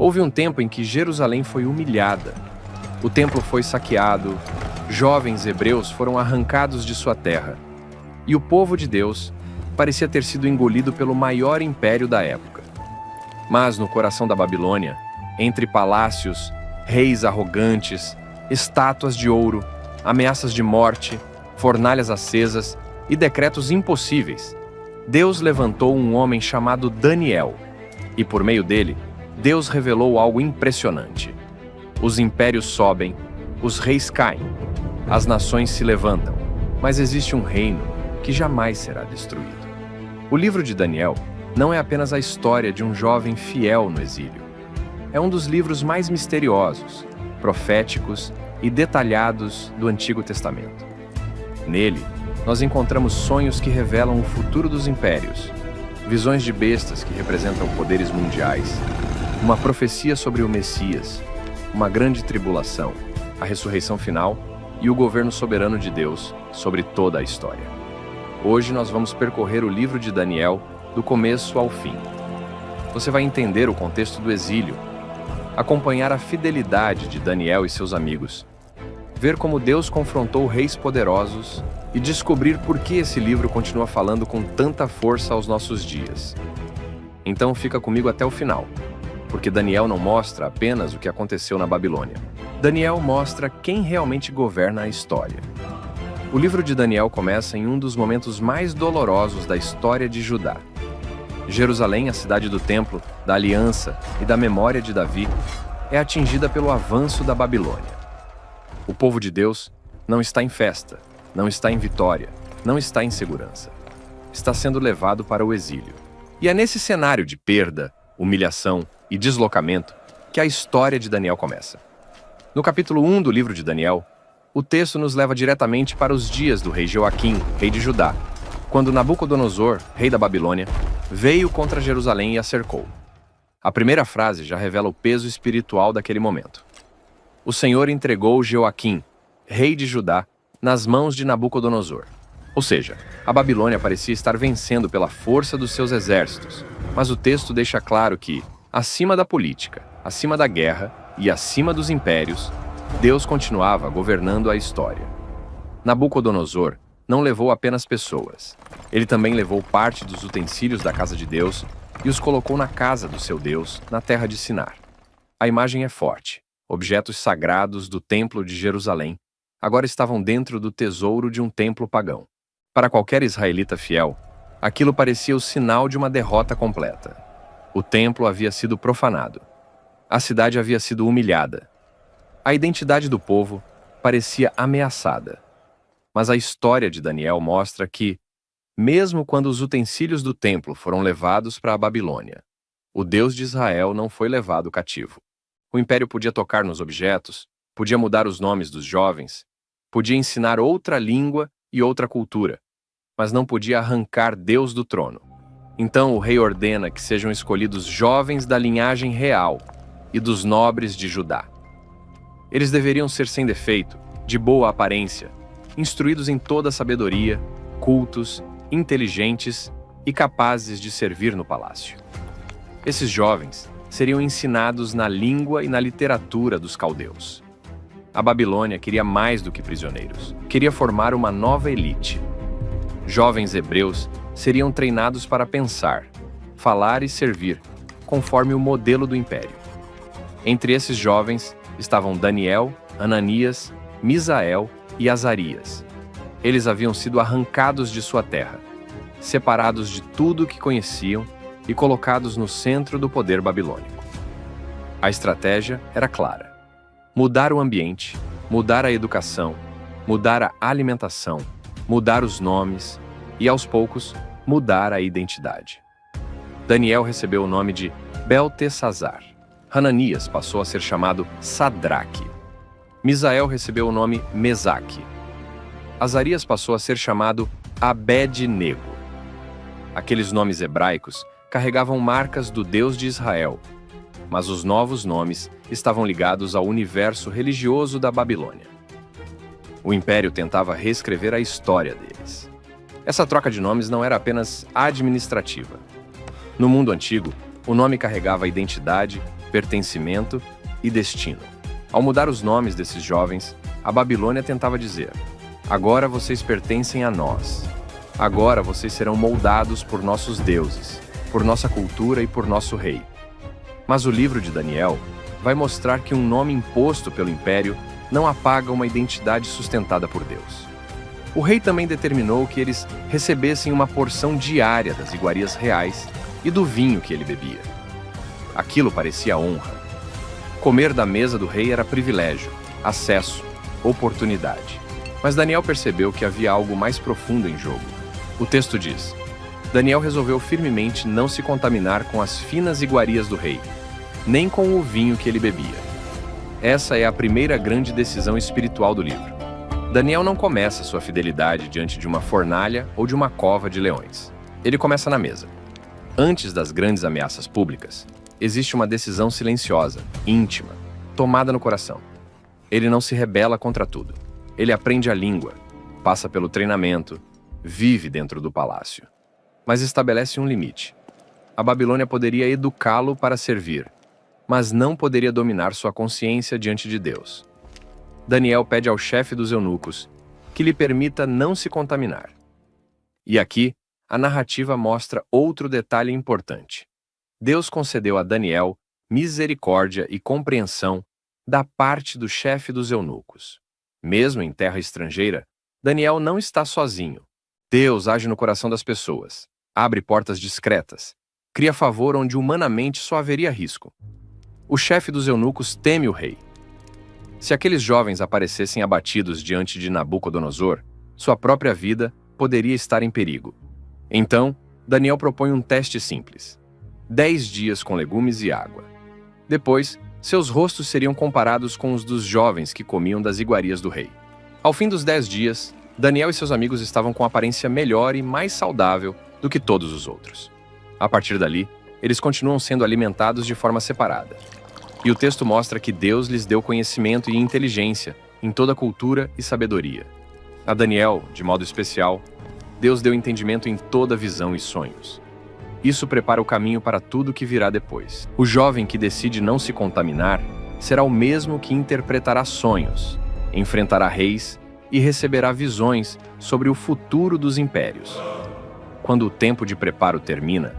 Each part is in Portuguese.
Houve um tempo em que Jerusalém foi humilhada. O templo foi saqueado, jovens hebreus foram arrancados de sua terra, e o povo de Deus parecia ter sido engolido pelo maior império da época. Mas no coração da Babilônia, entre palácios, reis arrogantes, estátuas de ouro, ameaças de morte, fornalhas acesas e decretos impossíveis, Deus levantou um homem chamado Daniel, e por meio dele, Deus revelou algo impressionante. Os impérios sobem, os reis caem, as nações se levantam, mas existe um reino que jamais será destruído. O livro de Daniel não é apenas a história de um jovem fiel no exílio. É um dos livros mais misteriosos, proféticos e detalhados do Antigo Testamento. Nele, nós encontramos sonhos que revelam o futuro dos impérios, visões de bestas que representam poderes mundiais, uma profecia sobre o Messias, uma grande tribulação, a ressurreição final e o governo soberano de Deus sobre toda a história. Hoje nós vamos percorrer o livro de Daniel do começo ao fim. Você vai entender o contexto do exílio, acompanhar a fidelidade de Daniel e seus amigos, ver como Deus confrontou reis poderosos e descobrir por que esse livro continua falando com tanta força aos nossos dias. Então fica comigo até o final, porque Daniel não mostra apenas o que aconteceu na Babilônia. Daniel mostra quem realmente governa a história. O livro de Daniel começa em um dos momentos mais dolorosos da história de Judá. Jerusalém, a cidade do templo, da aliança e da memória de Davi, é atingida pelo avanço da Babilônia. O povo de Deus não está em festa, não está em vitória, não está em segurança. Está sendo levado para o exílio. E é nesse cenário de perda, humilhação e deslocamento que a história de Daniel começa. No capítulo 1 do livro de Daniel, o texto nos leva diretamente para os dias do rei Joaquim, rei de Judá, quando Nabucodonosor, rei da Babilônia, veio contra Jerusalém e a cercou. A primeira frase já revela o peso espiritual daquele momento. O Senhor entregou Joaquim, rei de Judá, nas mãos de Nabucodonosor. Ou seja, a Babilônia parecia estar vencendo pela força dos seus exércitos, mas o texto deixa claro que, acima da política, acima da guerra e acima dos impérios, Deus continuava governando a história. Nabucodonosor não levou apenas pessoas. Ele também levou parte dos utensílios da casa de Deus e os colocou na casa do seu Deus, na terra de Sinar. A imagem é forte. Objetos sagrados do templo de Jerusalém agora estavam dentro do tesouro de um templo pagão. Para qualquer israelita fiel, aquilo parecia o sinal de uma derrota completa. O templo havia sido profanado. A cidade havia sido humilhada. A identidade do povo parecia ameaçada. Mas a história de Daniel mostra que, mesmo quando os utensílios do templo foram levados para a Babilônia, o Deus de Israel não foi levado cativo. O império podia tocar nos objetos, podia mudar os nomes dos jovens, podia ensinar outra língua e outra cultura, mas não podia arrancar Deus do trono. Então o rei ordena que sejam escolhidos jovens da linhagem real e dos nobres de Judá. Eles deveriam ser sem defeito, de boa aparência, instruídos em toda a sabedoria, cultos, inteligentes e capazes de servir no palácio. Esses jovens seriam ensinados na língua e na literatura dos caldeus. A Babilônia queria mais do que prisioneiros, queria formar uma nova elite. Jovens hebreus seriam treinados para pensar, falar e servir, conforme o modelo do império. Entre esses jovens estavam Daniel, Ananias, Misael e Azarias. Eles haviam sido arrancados de sua terra, separados de tudo o que conheciam e colocados no centro do poder babilônico. A estratégia era clara: mudar o ambiente, mudar a educação, mudar a alimentação, mudar os nomes e, aos poucos, mudar a identidade. Daniel recebeu o nome de Beltesazar. Hananias passou a ser chamado Sadraque. Misael recebeu o nome Mesaque. Azarias passou a ser chamado Abed-nego. Aqueles nomes hebraicos carregavam marcas do Deus de Israel, mas os novos nomes estavam ligados ao universo religioso da Babilônia. O império tentava reescrever a história deles. Essa troca de nomes não era apenas administrativa. No mundo antigo, o nome carregava identidade, pertencimento e destino. Ao mudar os nomes desses jovens, a Babilônia tentava dizer: agora vocês pertencem a nós. Agora vocês serão moldados por nossos deuses, por nossa cultura e por nosso rei. Mas o livro de Daniel vai mostrar que um nome imposto pelo império não apaga uma identidade sustentada por Deus. O rei também determinou que eles recebessem uma porção diária das iguarias reais e do vinho que ele bebia. Aquilo parecia honra. Comer da mesa do rei era privilégio, acesso, oportunidade. Mas Daniel percebeu que havia algo mais profundo em jogo. O texto diz: Daniel resolveu firmemente não se contaminar com as finas iguarias do rei, nem com o vinho que ele bebia. Essa é a primeira grande decisão espiritual do livro. Daniel não começa sua fidelidade diante de uma fornalha ou de uma cova de leões. Ele começa na mesa. Antes das grandes ameaças públicas, existe uma decisão silenciosa, íntima, tomada no coração. Ele não se rebela contra tudo. Ele aprende a língua, passa pelo treinamento, vive dentro do palácio. Mas estabelece um limite. A Babilônia poderia educá-lo para servir, mas não poderia dominar sua consciência diante de Deus. Daniel pede ao chefe dos eunucos que lhe permita não se contaminar. E aqui, a narrativa mostra outro detalhe importante. Deus concedeu a Daniel misericórdia e compreensão da parte do chefe dos eunucos. Mesmo em terra estrangeira, Daniel não está sozinho. Deus age no coração das pessoas, abre portas discretas, cria favor onde humanamente só haveria risco. O chefe dos eunucos teme o rei. Se aqueles jovens aparecessem abatidos diante de Nabucodonosor, sua própria vida poderia estar em perigo. Então, Daniel propõe um teste simples: 10 dias com legumes e água. Depois, seus rostos seriam comparados com os dos jovens que comiam das iguarias do rei. Ao fim dos 10 dias, Daniel e seus amigos estavam com aparência melhor e mais saudável do que todos os outros. A partir dali, eles continuam sendo alimentados de forma separada. E o texto mostra que Deus lhes deu conhecimento e inteligência em toda cultura e sabedoria. A Daniel, de modo especial, Deus deu entendimento em toda visão e sonhos. Isso prepara o caminho para tudo que virá depois. O jovem que decide não se contaminar será o mesmo que interpretará sonhos, enfrentará reis e receberá visões sobre o futuro dos impérios. Quando o tempo de preparo termina,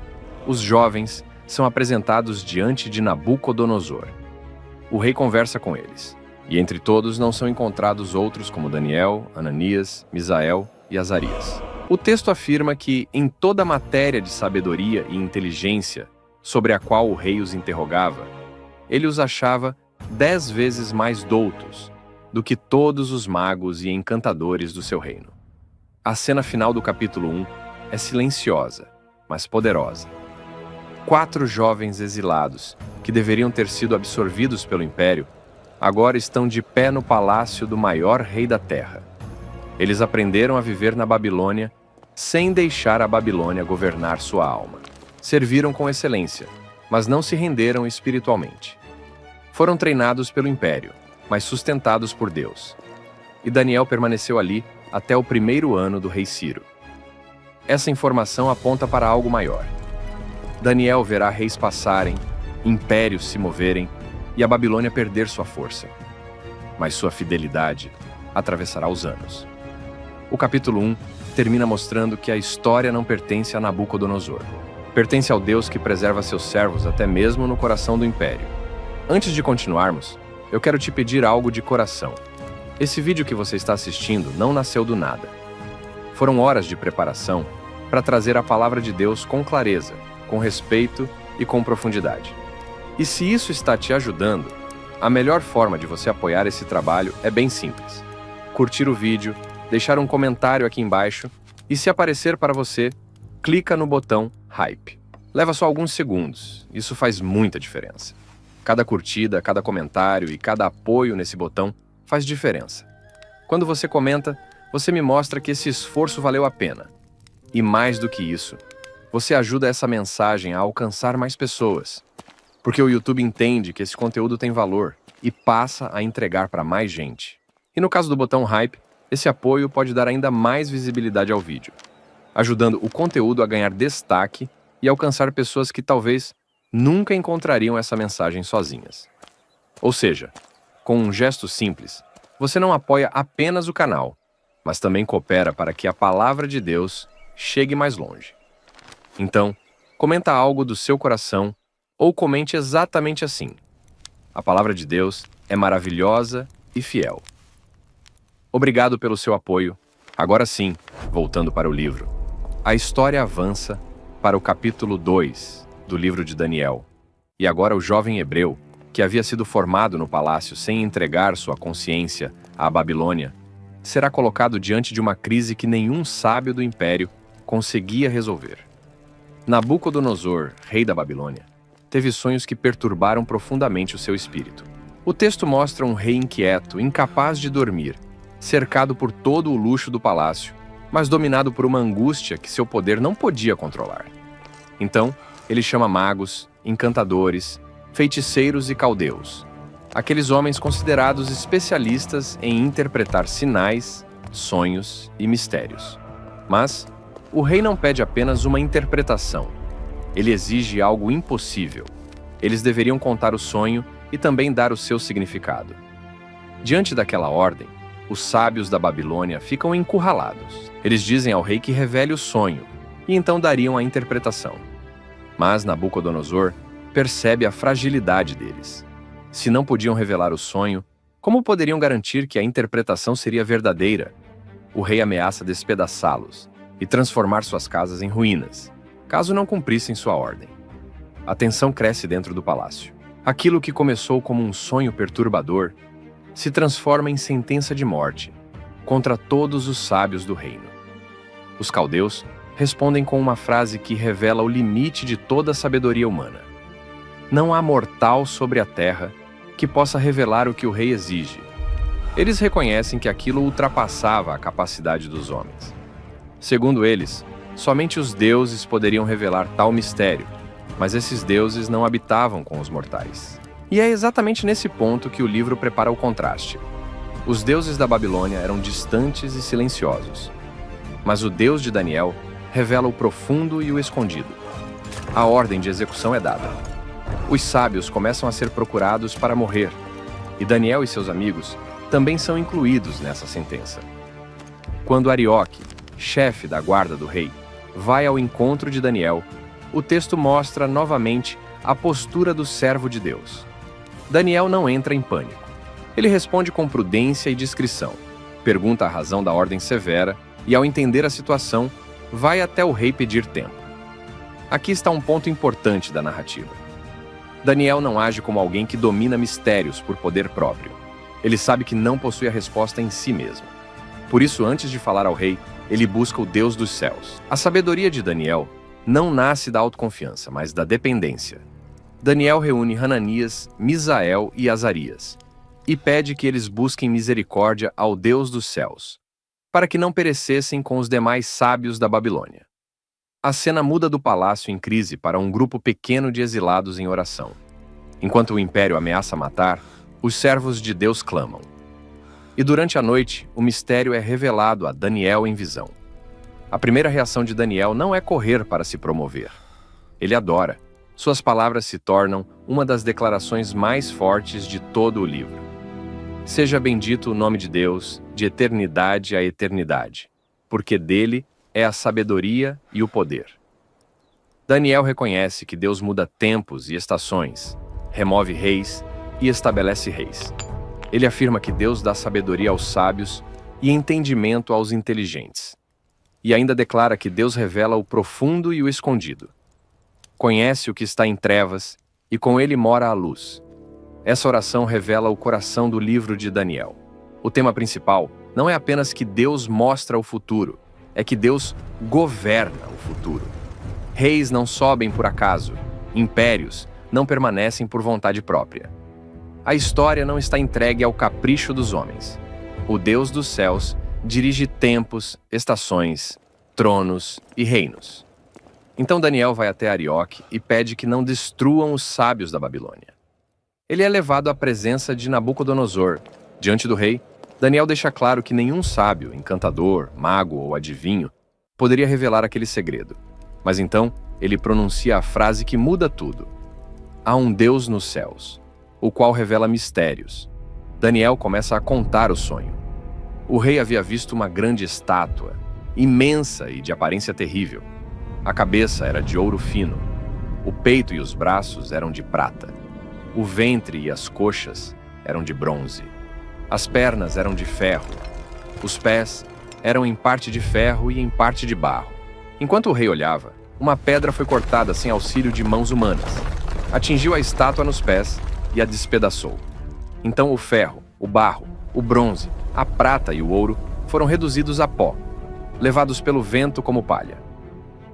os jovens são apresentados diante de Nabucodonosor. O rei conversa com eles, e entre todos não são encontrados outros como Daniel, Ananias, Misael e Azarias. O texto afirma que, em toda a matéria de sabedoria e inteligência sobre a qual o rei os interrogava, ele os achava 10 vezes mais doutos do que todos os magos e encantadores do seu reino. A cena final do capítulo 1 é silenciosa, mas poderosa. 4 jovens exilados, que deveriam ter sido absorvidos pelo império, agora estão de pé no palácio do maior rei da terra. Eles aprenderam a viver na Babilônia sem deixar a Babilônia governar sua alma. Serviram com excelência, mas não se renderam espiritualmente. Foram treinados pelo império, mas sustentados por Deus. E Daniel permaneceu ali até o 1º ano do rei Ciro. Essa informação aponta para algo maior. Daniel verá reis passarem, impérios se moverem e a Babilônia perder sua força. Mas sua fidelidade atravessará os anos. O capítulo 1 termina mostrando que a história não pertence a Nabucodonosor. Pertence ao Deus que preserva seus servos até mesmo no coração do império. Antes de continuarmos, eu quero te pedir algo de coração. Esse vídeo que você está assistindo não nasceu do nada. Foram horas de preparação para trazer a palavra de Deus com clareza, com respeito e com profundidade. E se isso está te ajudando, a melhor forma de você apoiar esse trabalho é bem simples. Curtir o vídeo, deixar um comentário aqui embaixo e, se aparecer para você, clica no botão Hype. Leva só alguns segundos, isso faz muita diferença. Cada curtida, cada comentário e cada apoio nesse botão faz diferença. Quando você comenta, você me mostra que esse esforço valeu a pena. E mais do que isso, você ajuda essa mensagem a alcançar mais pessoas. Porque o YouTube entende que esse conteúdo tem valor e passa a entregar para mais gente. E no caso do botão Hype, esse apoio pode dar ainda mais visibilidade ao vídeo, ajudando o conteúdo a ganhar destaque e alcançar pessoas que talvez nunca encontrariam essa mensagem sozinhas. Ou seja, com um gesto simples, você não apoia apenas o canal, mas também coopera para que a palavra de Deus chegue mais longe. Então, comenta algo do seu coração ou comente exatamente assim: a palavra de Deus é maravilhosa e fiel. Obrigado pelo seu apoio. Agora sim, voltando para o livro. A história avança para o capítulo 2 do livro de Daniel. E agora o jovem hebreu, que havia sido formado no palácio sem entregar sua consciência à Babilônia, será colocado diante de uma crise que nenhum sábio do império conseguia resolver. Nabucodonosor, rei da Babilônia, teve sonhos que perturbaram profundamente o seu espírito. O texto mostra um rei inquieto, incapaz de dormir, cercado por todo o luxo do palácio, mas dominado por uma angústia que seu poder não podia controlar. Então, ele chama magos, encantadores, feiticeiros e caldeus, aqueles homens considerados especialistas em interpretar sinais, sonhos e mistérios. Mas o rei não pede apenas uma interpretação. Ele exige algo impossível. Eles deveriam contar o sonho e também dar o seu significado. Diante daquela ordem, os sábios da Babilônia ficam encurralados. Eles dizem ao rei que revele o sonho, e então dariam a interpretação. Mas Nabucodonosor percebe a fragilidade deles. Se não podiam revelar o sonho, como poderiam garantir que a interpretação seria verdadeira? O rei ameaça despedaçá-los e transformar suas casas em ruínas, caso não cumprissem sua ordem. A tensão cresce dentro do palácio. Aquilo que começou como um sonho perturbador se transforma em sentença de morte contra todos os sábios do reino. Os caldeus respondem com uma frase que revela o limite de toda a sabedoria humana: não há mortal sobre a terra que possa revelar o que o rei exige. Eles reconhecem que aquilo ultrapassava a capacidade dos homens. Segundo eles, somente os deuses poderiam revelar tal mistério, mas esses deuses não habitavam com os mortais. E é exatamente nesse ponto que o livro prepara o contraste. Os deuses da Babilônia eram distantes e silenciosos, mas o Deus de Daniel revela o profundo e o escondido. A ordem de execução é dada. Os sábios começam a ser procurados para morrer, e Daniel e seus amigos também são incluídos nessa sentença. Quando Arioque, chefe da guarda do rei, vai ao encontro de Daniel, o texto mostra novamente a postura do servo de Deus. Daniel não entra em pânico. Ele responde com prudência e discrição, pergunta a razão da ordem severa e, ao entender a situação, vai até o rei pedir tempo. Aqui está um ponto importante da narrativa. Daniel não age como alguém que domina mistérios por poder próprio. Ele sabe que não possui a resposta em si mesmo. Por isso, antes de falar ao rei, ele busca o Deus dos céus. A sabedoria de Daniel não nasce da autoconfiança, mas da dependência. Daniel reúne Hananias, Misael e Azarias e pede que eles busquem misericórdia ao Deus dos céus, para que não perecessem com os demais sábios da Babilônia. A cena muda do palácio em crise para um grupo pequeno de exilados em oração. Enquanto o império ameaça matar, os servos de Deus clamam. E durante a noite, o mistério é revelado a Daniel em visão. A primeira reação de Daniel não é correr para se promover. Ele adora. Suas palavras se tornam uma das declarações mais fortes de todo o livro. Seja bendito o nome de Deus, de eternidade a eternidade, porque dele é a sabedoria e o poder. Daniel reconhece que Deus muda tempos e estações, remove reis e estabelece reis. Ele afirma que Deus dá sabedoria aos sábios e entendimento aos inteligentes. E ainda declara que Deus revela o profundo e o escondido. Conhece o que está em trevas e com ele mora a luz. Essa oração revela o coração do livro de Daniel. O tema principal não é apenas que Deus mostra o futuro, é que Deus governa o futuro. Reis não sobem por acaso, impérios não permanecem por vontade própria. A história não está entregue ao capricho dos homens. O Deus dos céus dirige tempos, estações, tronos e reinos. Então Daniel vai até Arioque e pede que não destruam os sábios da Babilônia. Ele é levado à presença de Nabucodonosor. Diante do rei, Daniel deixa claro que nenhum sábio, encantador, mago ou adivinho poderia revelar aquele segredo. Mas então, ele pronuncia a frase que muda tudo. Há um Deus nos céus, o qual revela mistérios. Daniel começa a contar o sonho. O rei havia visto uma grande estátua, imensa e de aparência terrível. A cabeça era de ouro fino, o peito e os braços eram de prata, o ventre e as coxas eram de bronze, as pernas eram de ferro, os pés eram em parte de ferro e em parte de barro. Enquanto o rei olhava, uma pedra foi cortada sem auxílio de mãos humanas, atingiu a estátua nos pés e a despedaçou. Então o ferro, o barro, o bronze, a prata e o ouro foram reduzidos a pó, levados pelo vento como palha.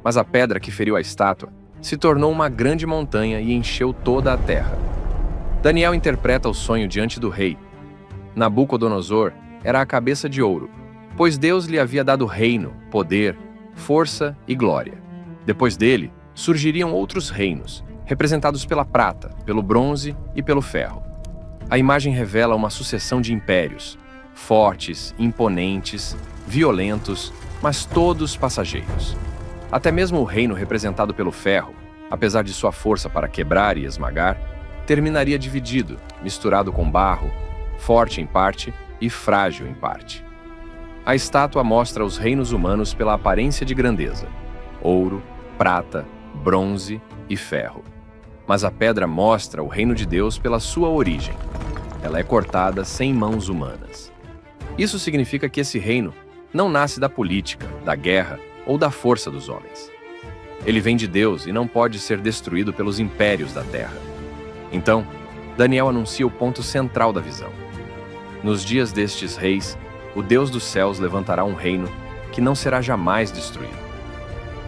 Mas a pedra que feriu a estátua se tornou uma grande montanha e encheu toda a terra. Daniel interpreta o sonho diante do rei. Nabucodonosor era a cabeça de ouro, pois Deus lhe havia dado reino, poder, força e glória. Depois dele, surgiriam outros reinos, representados pela prata, pelo bronze e pelo ferro. A imagem revela uma sucessão de impérios, fortes, imponentes, violentos, mas todos passageiros. Até mesmo o reino representado pelo ferro, apesar de sua força para quebrar e esmagar, terminaria dividido, misturado com barro, forte em parte e frágil em parte. A estátua mostra os reinos humanos pela aparência de grandeza: ouro, prata, bronze e ferro. Mas a pedra mostra o reino de Deus pela sua origem. Ela é cortada sem mãos humanas. Isso significa que esse reino não nasce da política, da guerra ou da força dos homens. Ele vem de Deus e não pode ser destruído pelos impérios da terra. Então, Daniel anuncia o ponto central da visão. Nos dias destes reis, o Deus dos céus levantará um reino que não será jamais destruído.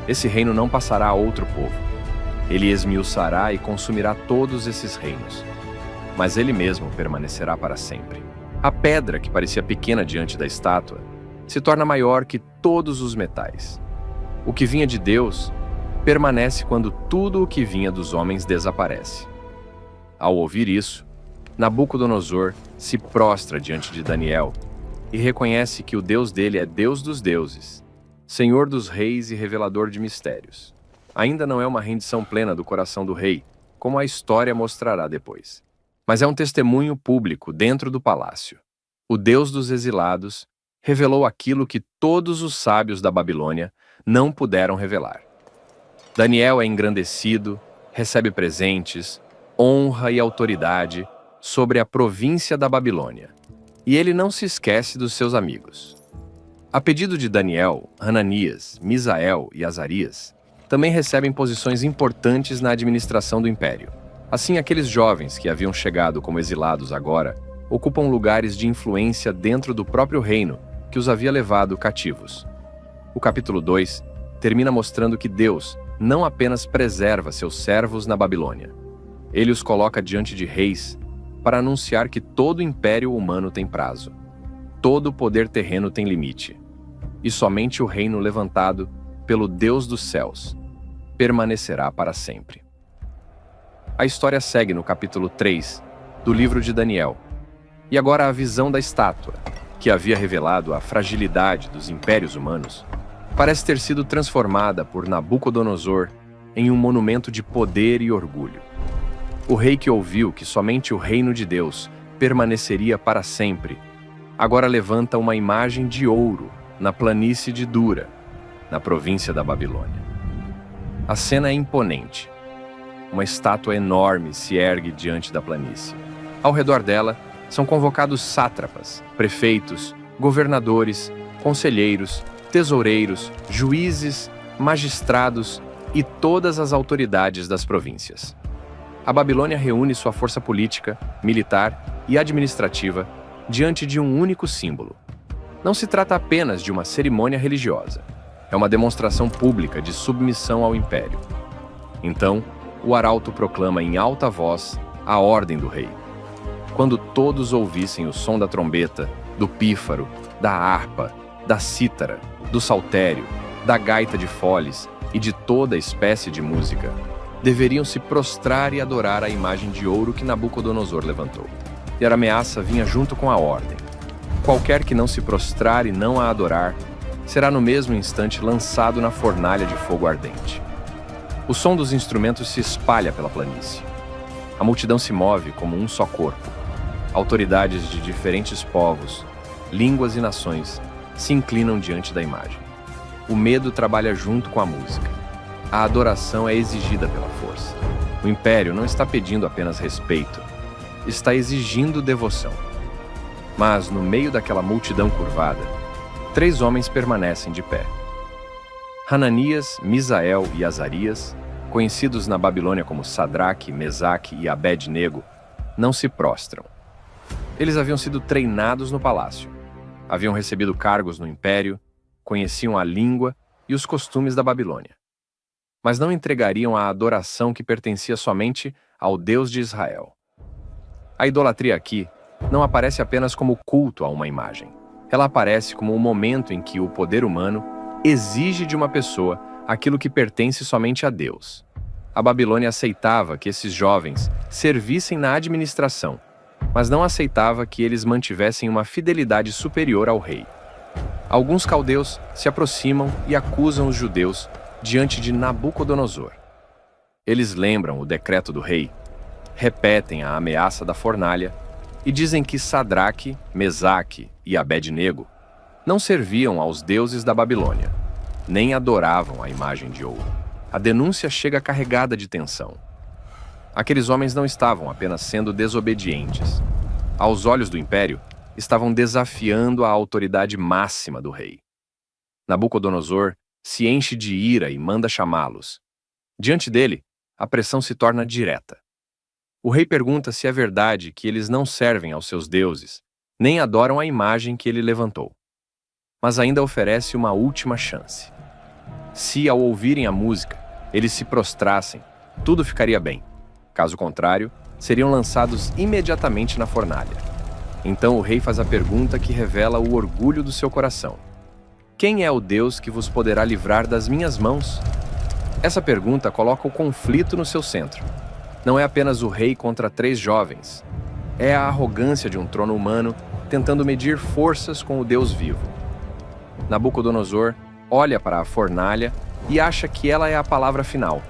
Esse reino não passará a outro povo. Ele esmiuçará e consumirá todos esses reinos, mas ele mesmo permanecerá para sempre. A pedra, que parecia pequena diante da estátua, se torna maior que todos os metais. O que vinha de Deus permanece quando tudo o que vinha dos homens desaparece. Ao ouvir isso, Nabucodonosor se prostra diante de Daniel e reconhece que o Deus dele é Deus dos deuses, Senhor dos reis e revelador de mistérios. Ainda não é uma rendição plena do coração do rei, como a história mostrará depois. Mas é um testemunho público dentro do palácio. O Deus dos exilados revelou aquilo que todos os sábios da Babilônia não puderam revelar. Daniel é engrandecido, recebe presentes, honra e autoridade sobre a província da Babilônia. E ele não se esquece dos seus amigos. A pedido de Daniel, Hananias, Misael e Azarias também recebem posições importantes na administração do império. Assim, aqueles jovens que haviam chegado como exilados agora ocupam lugares de influência dentro do próprio reino que os havia levado cativos. O capítulo 2 termina mostrando que Deus não apenas preserva seus servos na Babilônia. Ele os coloca diante de reis para anunciar que todo império humano tem prazo. Todo poder terreno tem limite. E somente o reino levantado pelo Deus dos céus permanecerá para sempre. A história segue no capítulo 3 do livro de Daniel. E agora a visão da estátua, que havia revelado a fragilidade dos impérios humanos, parece ter sido transformada por Nabucodonosor em um monumento de poder e orgulho. O rei que ouviu que somente o reino de Deus permaneceria para sempre, agora levanta uma imagem de ouro na planície de Dura, na província da Babilônia. A cena é imponente. Uma estátua enorme se ergue diante da planície. Ao redor dela são convocados sátrapas, prefeitos, governadores, conselheiros, tesoureiros, juízes, magistrados e todas as autoridades das províncias. A Babilônia reúne sua força política, militar e administrativa diante de um único símbolo. Não se trata apenas de uma cerimônia religiosa. É uma demonstração pública de submissão ao império. Então, o arauto proclama em alta voz a ordem do rei. Quando todos ouvissem o som da trombeta, do pífaro, da harpa, da cítara, do saltério, da gaita de foles e de toda espécie de música, deveriam se prostrar e adorar a imagem de ouro que Nabucodonosor levantou. E a ameaça vinha junto com a ordem. Qualquer que não se prostrar e não a adorar, será no mesmo instante lançado na fornalha de fogo ardente. O som dos instrumentos se espalha pela planície. A multidão se move como um só corpo. Autoridades de diferentes povos, línguas e nações se inclinam diante da imagem. O medo trabalha junto com a música. A adoração é exigida pela força. O império não está pedindo apenas respeito, está exigindo devoção. Mas, no meio daquela multidão curvada, 3 homens permanecem de pé. Hananias, Misael e Azarias, conhecidos na Babilônia como Sadraque, Mesaque e Abed-nego, não se prostram. Eles haviam sido treinados no palácio, haviam recebido cargos no império, conheciam a língua e os costumes da Babilônia. Mas não entregariam a adoração que pertencia somente ao Deus de Israel. A idolatria aqui não aparece apenas como culto a uma imagem. Ela aparece como um momento em que o poder humano exige de uma pessoa aquilo que pertence somente a Deus. A Babilônia aceitava que esses jovens servissem na administração, mas não aceitava que eles mantivessem uma fidelidade superior ao rei. Alguns caldeus se aproximam e acusam os judeus diante de Nabucodonosor. Eles lembram o decreto do rei, repetem a ameaça da fornalha e dizem que Sadraque, Mesaque e Abed-nego não serviam aos deuses da Babilônia, nem adoravam a imagem de ouro. A denúncia chega carregada de tensão. Aqueles homens não estavam apenas sendo desobedientes. Aos olhos do império, estavam desafiando a autoridade máxima do rei. Nabucodonosor se enche de ira e manda chamá-los. Diante dele, a pressão se torna direta. O rei pergunta se é verdade que eles não servem aos seus deuses, nem adoram a imagem que ele levantou. Mas ainda oferece uma última chance. Se, ao ouvirem a música, eles se prostrassem, tudo ficaria bem. Caso contrário, seriam lançados imediatamente na fornalha. Então o rei faz a pergunta que revela o orgulho do seu coração. Quem é o Deus que vos poderá livrar das minhas mãos? Essa pergunta coloca o conflito no seu centro. Não é apenas o rei contra 3 jovens. É a arrogância de um trono humano tentando medir forças com o Deus vivo. Nabucodonosor olha para a fornalha e acha que ela é a palavra final.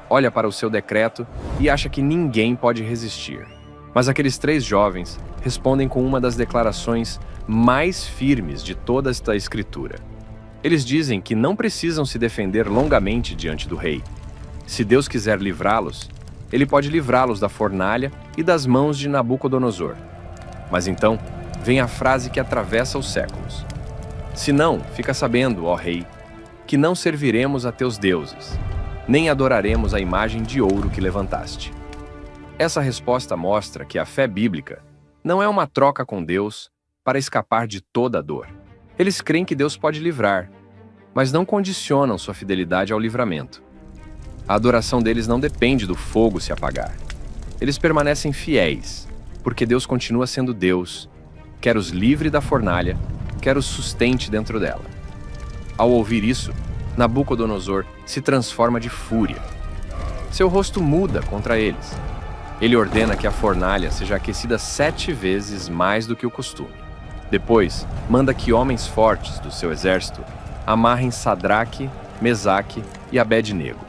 Olha para o seu decreto e acha que ninguém pode resistir. Mas aqueles 3 jovens respondem com uma das declarações mais firmes de toda esta escritura. Eles dizem que não precisam se defender longamente diante do rei. Se Deus quiser livrá-los, ele pode livrá-los da fornalha e das mãos de Nabucodonosor. Mas então vem a frase que atravessa os séculos. Se não, fica sabendo, ó rei, que não serviremos a teus deuses, nem adoraremos a imagem de ouro que levantaste. Essa resposta mostra que a fé bíblica não é uma troca com Deus para escapar de toda a dor. Eles creem que Deus pode livrar, mas não condicionam sua fidelidade ao livramento. A adoração deles não depende do fogo se apagar. Eles permanecem fiéis, porque Deus continua sendo Deus, quer os livre da fornalha, quer os sustente dentro dela. Ao ouvir isso, Nabucodonosor se transforma de fúria. Seu rosto muda contra eles. Ele ordena que a fornalha seja aquecida 7 vezes mais do que o costume. Depois, manda que homens fortes do seu exército amarrem Sadraque, Mesaque e Abed-nego,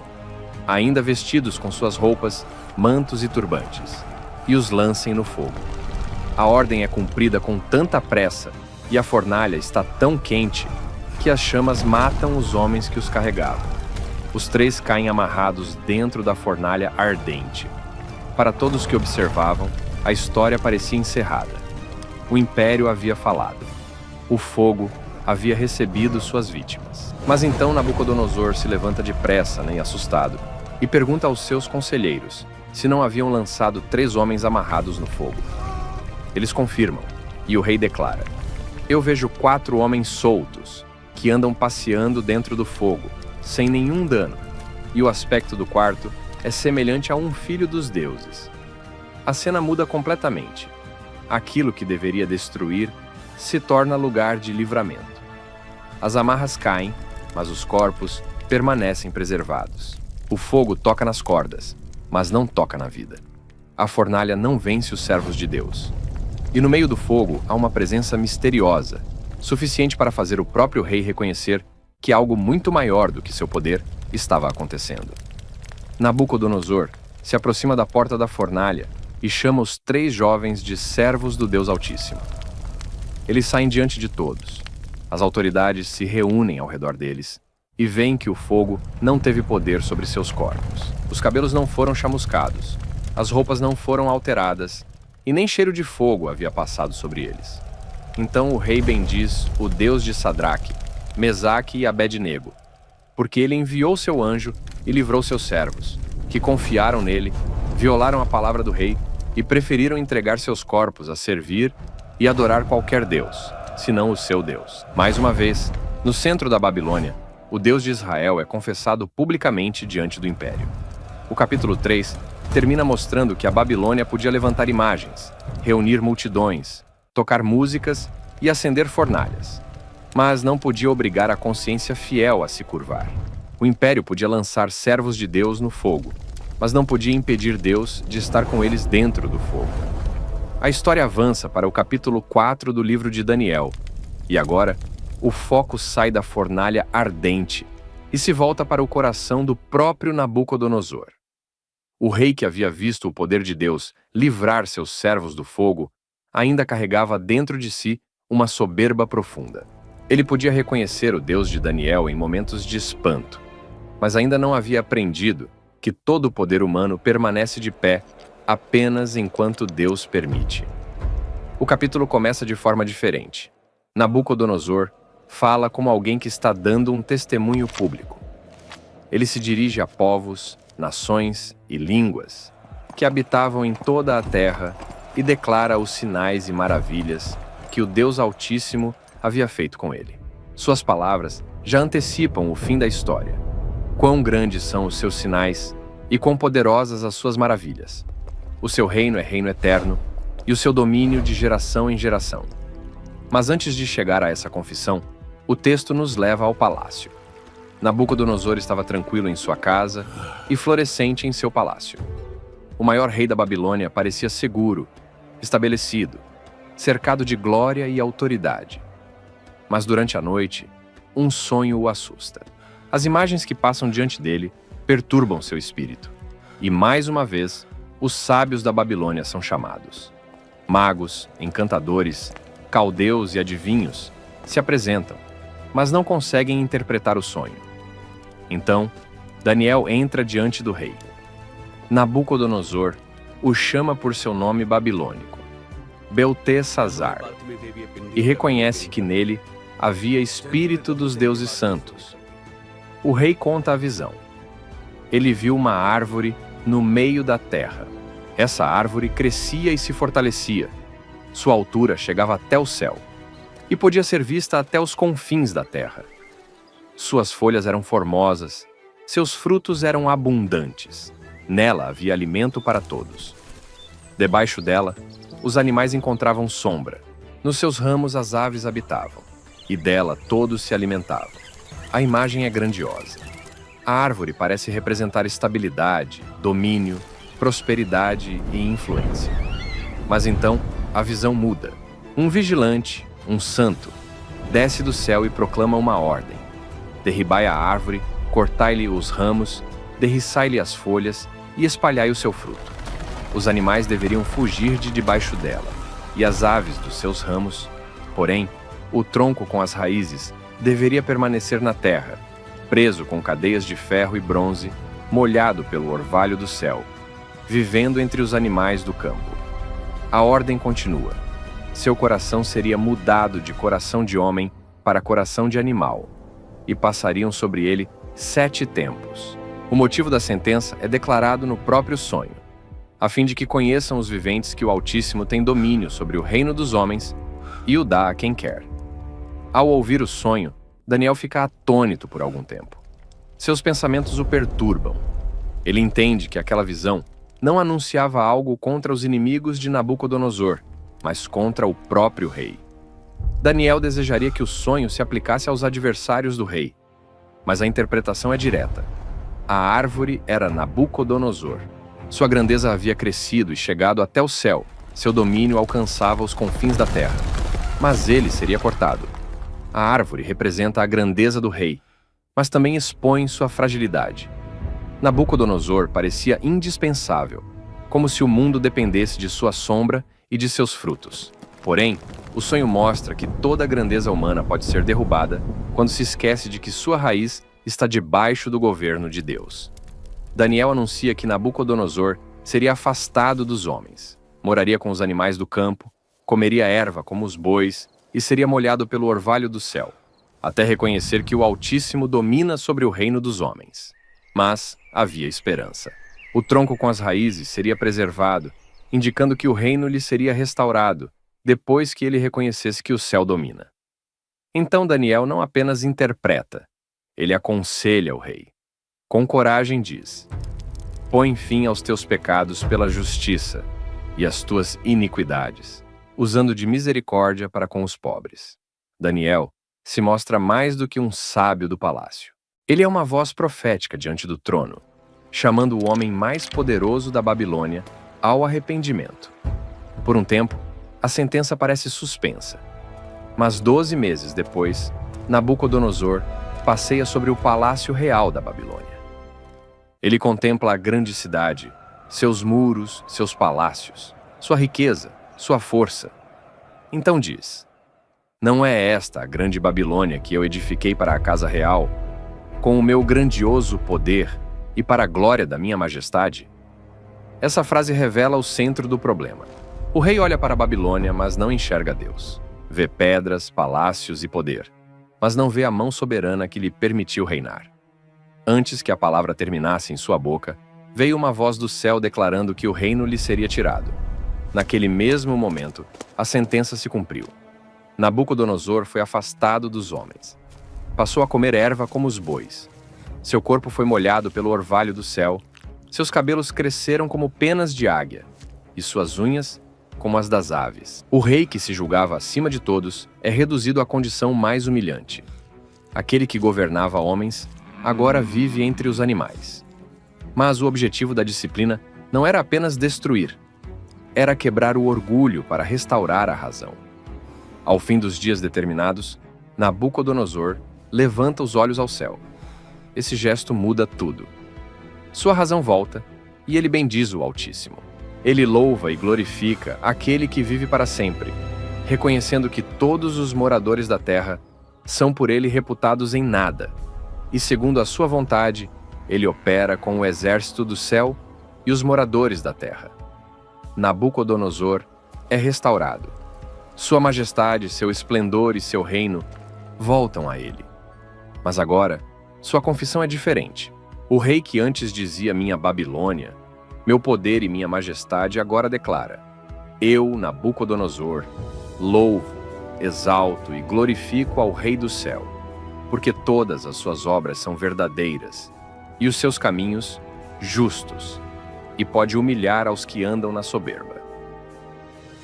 ainda vestidos com suas roupas, mantos e turbantes, e os lancem no fogo. A ordem é cumprida com tanta pressa e a fornalha está tão quente que as chamas matam os homens que os carregavam. Os 3 caem amarrados dentro da fornalha ardente. Para todos que observavam, a história parecia encerrada. O império havia falado. O fogo havia recebido suas vítimas. Mas então Nabucodonosor se levanta depressa, nem assustado, e pergunta aos seus conselheiros se não haviam lançado 3 homens amarrados no fogo. Eles confirmam, e o rei declara: Eu vejo 4 homens soltos, que andam passeando dentro do fogo, sem nenhum dano, e o aspecto do quarto é semelhante a um filho dos deuses. A cena muda completamente. Aquilo que deveria destruir se torna lugar de livramento. As amarras caem, mas os corpos permanecem preservados. O fogo toca nas cordas, mas não toca na vida. A fornalha não vence os servos de Deus. E no meio do fogo há uma presença misteriosa, suficiente para fazer o próprio rei reconhecer que algo muito maior do que seu poder estava acontecendo. Nabucodonosor se aproxima da porta da fornalha e chama os 3 jovens de servos do Deus Altíssimo. Eles saem diante de todos. As autoridades se reúnem ao redor deles e veem que o fogo não teve poder sobre seus corpos. Os cabelos não foram chamuscados, as roupas não foram alteradas e nem cheiro de fogo havia passado sobre eles. Então o rei bendiz o Deus de Sadraque, Mesaque e Abed-nego, porque ele enviou seu anjo e livrou seus servos, que confiaram nele, violaram a palavra do rei e preferiram entregar seus corpos a servir e adorar qualquer deus, senão o seu Deus. Mais uma vez, no centro da Babilônia, o Deus de Israel é confessado publicamente diante do império. O capítulo 3 termina mostrando que a Babilônia podia levantar imagens, reunir multidões, tocar músicas e acender fornalhas, mas não podia obrigar a consciência fiel a se curvar. O império podia lançar servos de Deus no fogo, mas não podia impedir Deus de estar com eles dentro do fogo. A história avança para o capítulo 4 do livro de Daniel, e agora o foco sai da fornalha ardente e se volta para o coração do próprio Nabucodonosor. O rei que havia visto o poder de Deus livrar seus servos do fogo ainda carregava dentro de si uma soberba profunda. Ele podia reconhecer o Deus de Daniel em momentos de espanto, mas ainda não havia aprendido que todo o poder humano permanece de pé apenas enquanto Deus permite. O capítulo começa de forma diferente. Nabucodonosor fala como alguém que está dando um testemunho público. Ele se dirige a povos, nações e línguas que habitavam em toda a terra e declara os sinais e maravilhas que o Deus Altíssimo havia feito com ele. Suas palavras já antecipam o fim da história. Quão grandes são os seus sinais e quão poderosas as suas maravilhas. O seu reino é reino eterno e o seu domínio de geração em geração. Mas antes de chegar a essa confissão, o texto nos leva ao palácio. Nabucodonosor estava tranquilo em sua casa e florescente em seu palácio. O maior rei da Babilônia parecia seguro, estabelecido, cercado de glória e autoridade. Mas durante a noite, um sonho o assusta. As imagens que passam diante dele perturbam seu espírito. E mais uma vez, os sábios da Babilônia são chamados. Magos, encantadores, caldeus e adivinhos se apresentam, mas não conseguem interpretar o sonho. Então, Daniel entra diante do rei. Nabucodonosor o chama por seu nome babilônico, Beltesazar, e reconhece que nele havia espírito dos deuses santos. O rei conta a visão. Ele viu uma árvore no meio da terra. Essa árvore crescia e se fortalecia. Sua altura chegava até o céu e podia ser vista até os confins da terra. Suas folhas eram formosas, seus frutos eram abundantes. Nela havia alimento para todos. Debaixo dela, os animais encontravam sombra. Nos seus ramos as aves habitavam, e dela todos se alimentavam. A imagem é grandiosa. A árvore parece representar estabilidade, domínio, prosperidade e influência. Mas então, a visão muda. Um vigilante, um santo, desce do céu e proclama uma ordem. Derribai a árvore, cortai-lhe os ramos, derriçai-lhe as folhas e espalhai o seu fruto. Os animais deveriam fugir de debaixo dela, e as aves dos seus ramos. Porém, o tronco com as raízes deveria permanecer na terra, preso com cadeias de ferro e bronze, molhado pelo orvalho do céu, vivendo entre os animais do campo. A ordem continua. Seu coração seria mudado de coração de homem para coração de animal, e passariam sobre ele 7 tempos. O motivo da sentença é declarado no próprio sonho, a fim de que conheçam os viventes que o Altíssimo tem domínio sobre o reino dos homens e o dá a quem quer. Ao ouvir o sonho, Daniel fica atônito por algum tempo. Seus pensamentos o perturbam. Ele entende que aquela visão não anunciava algo contra os inimigos de Nabucodonosor, mas contra o próprio rei. Daniel desejaria que o sonho se aplicasse aos adversários do rei, mas a interpretação é direta. A árvore era Nabucodonosor. Sua grandeza havia crescido e chegado até o céu. Seu domínio alcançava os confins da terra. Mas ele seria cortado. A árvore representa a grandeza do rei, mas também expõe sua fragilidade. Nabucodonosor parecia indispensável, como se o mundo dependesse de sua sombra e de seus frutos. Porém, o sonho mostra que toda a grandeza humana pode ser derrubada quando se esquece de que sua raiz está debaixo do governo de Deus. Daniel anuncia que Nabucodonosor seria afastado dos homens, moraria com os animais do campo, comeria erva como os bois e seria molhado pelo orvalho do céu, até reconhecer que o Altíssimo domina sobre o reino dos homens. Mas havia esperança. O tronco com as raízes seria preservado, indicando que o reino lhe seria restaurado, depois que ele reconhecesse que o céu domina. Então Daniel não apenas interpreta, ele aconselha o rei. Com coragem diz: põe fim aos teus pecados pela justiça e às tuas iniquidades, usando de misericórdia para com os pobres. Daniel se mostra mais do que um sábio do palácio. Ele é uma voz profética diante do trono, chamando o homem mais poderoso da Babilônia ao arrependimento. Por um tempo, a sentença parece suspensa. Mas 12 meses depois, Nabucodonosor passeia sobre o palácio real da Babilônia. Ele contempla a grande cidade, seus muros, seus palácios, sua riqueza, sua força. Então diz: não é esta a grande Babilônia que eu edifiquei para a casa real, com o meu grandioso poder e para a glória da minha majestade? Essa frase revela o centro do problema. O rei olha para a Babilônia, mas não enxerga Deus. Vê pedras, palácios e poder, mas não vê a mão soberana que lhe permitiu reinar. Antes que a palavra terminasse em sua boca, veio uma voz do céu declarando que o reino lhe seria tirado. Naquele mesmo momento, a sentença se cumpriu. Nabucodonosor foi afastado dos homens. Passou a comer erva como os bois. Seu corpo foi molhado pelo orvalho do céu, seus cabelos cresceram como penas de águia, e suas unhas como as das aves. O rei que se julgava acima de todos é reduzido à condição mais humilhante. Aquele que governava homens agora vive entre os animais. Mas o objetivo da disciplina não era apenas destruir, era quebrar o orgulho para restaurar a razão. Ao fim dos dias determinados, Nabucodonosor levanta os olhos ao céu. Esse gesto muda tudo. Sua razão volta e ele bendiz o Altíssimo. Ele louva e glorifica aquele que vive para sempre, reconhecendo que todos os moradores da terra são por ele reputados em nada, e segundo a sua vontade, ele opera com o exército do céu e os moradores da terra. Nabucodonosor é restaurado. Sua majestade, seu esplendor e seu reino voltam a ele. Mas agora, sua confissão é diferente. O rei que antes dizia minha Babilônia, meu poder e minha majestade, agora declara: eu, Nabucodonosor, louvo, exalto e glorifico ao Rei do céu, porque todas as suas obras são verdadeiras e os seus caminhos justos, e pode humilhar aos que andam na soberba.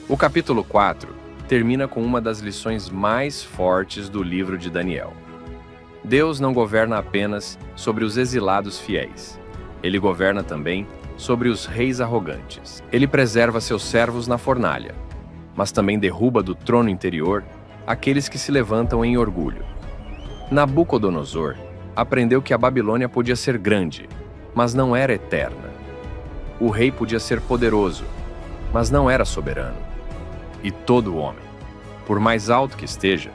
O capítulo 4 termina com uma das lições mais fortes do livro de Daniel. Deus não governa apenas sobre os exilados fiéis. Ele governa também sobre os reis arrogantes. Ele preserva seus servos na fornalha, mas também derruba do trono interior aqueles que se levantam em orgulho. Nabucodonosor aprendeu que a Babilônia podia ser grande, mas não era eterna. O rei podia ser poderoso, mas não era soberano. E todo homem, por mais alto que esteja,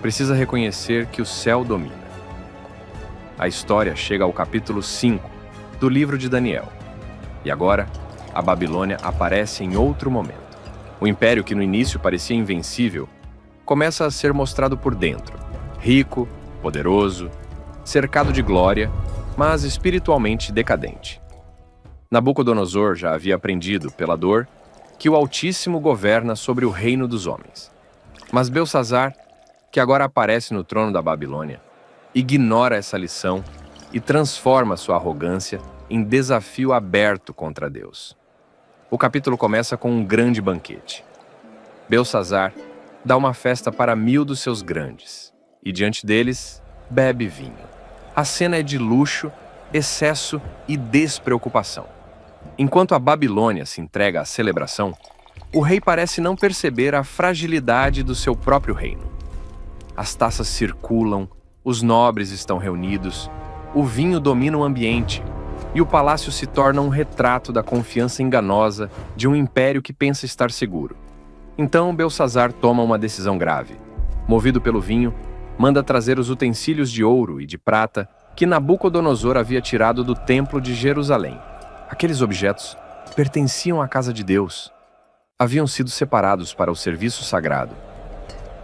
precisa reconhecer que o céu domina. A história chega ao capítulo 5 do livro de Daniel. E agora, a Babilônia aparece em outro momento. O império que no início parecia invencível começa a ser mostrado por dentro, rico, poderoso, cercado de glória, mas espiritualmente decadente. Nabucodonosor já havia aprendido, pela dor, que o Altíssimo governa sobre o reino dos homens. Mas Belsassar, que agora aparece no trono da Babilônia, ignora essa lição e transforma sua arrogância em desafio aberto contra Deus. O capítulo começa com um grande banquete. Belsassar dá uma festa para 1000 dos seus grandes, e diante deles bebe vinho. A cena é de luxo, excesso e despreocupação. Enquanto a Babilônia se entrega à celebração, o rei parece não perceber a fragilidade do seu próprio reino. As taças circulam, os nobres estão reunidos, o vinho domina o ambiente, e o palácio se torna um retrato da confiança enganosa de um império que pensa estar seguro. Então Belsazar toma uma decisão grave. Movido pelo vinho, manda trazer os utensílios de ouro e de prata que Nabucodonosor havia tirado do templo de Jerusalém. Aqueles objetos pertenciam à casa de Deus. Haviam sido separados para o serviço sagrado,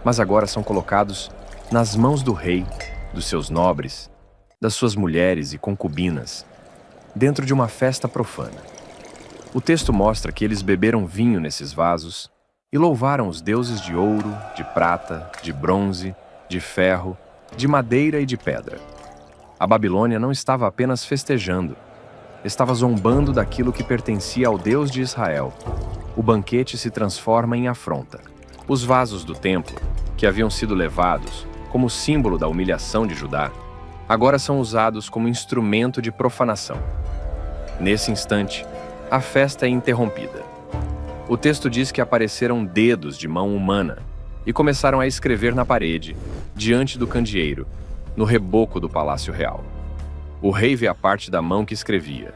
mas agora são colocados nas mãos do rei, dos seus nobres, das suas mulheres e concubinas, dentro de uma festa profana. O texto mostra que eles beberam vinho nesses vasos e louvaram os deuses de ouro, de prata, de bronze, de ferro, de madeira e de pedra. A Babilônia não estava apenas festejando, estava zombando daquilo que pertencia ao Deus de Israel. O banquete se transforma em afronta. Os vasos do templo, que haviam sido levados como símbolo da humilhação de Judá, agora são usados como instrumento de profanação. Nesse instante, a festa é interrompida. O texto diz que apareceram dedos de mão humana e começaram a escrever na parede, diante do candeeiro, no reboco do Palácio Real. O rei vê a parte da mão que escrevia.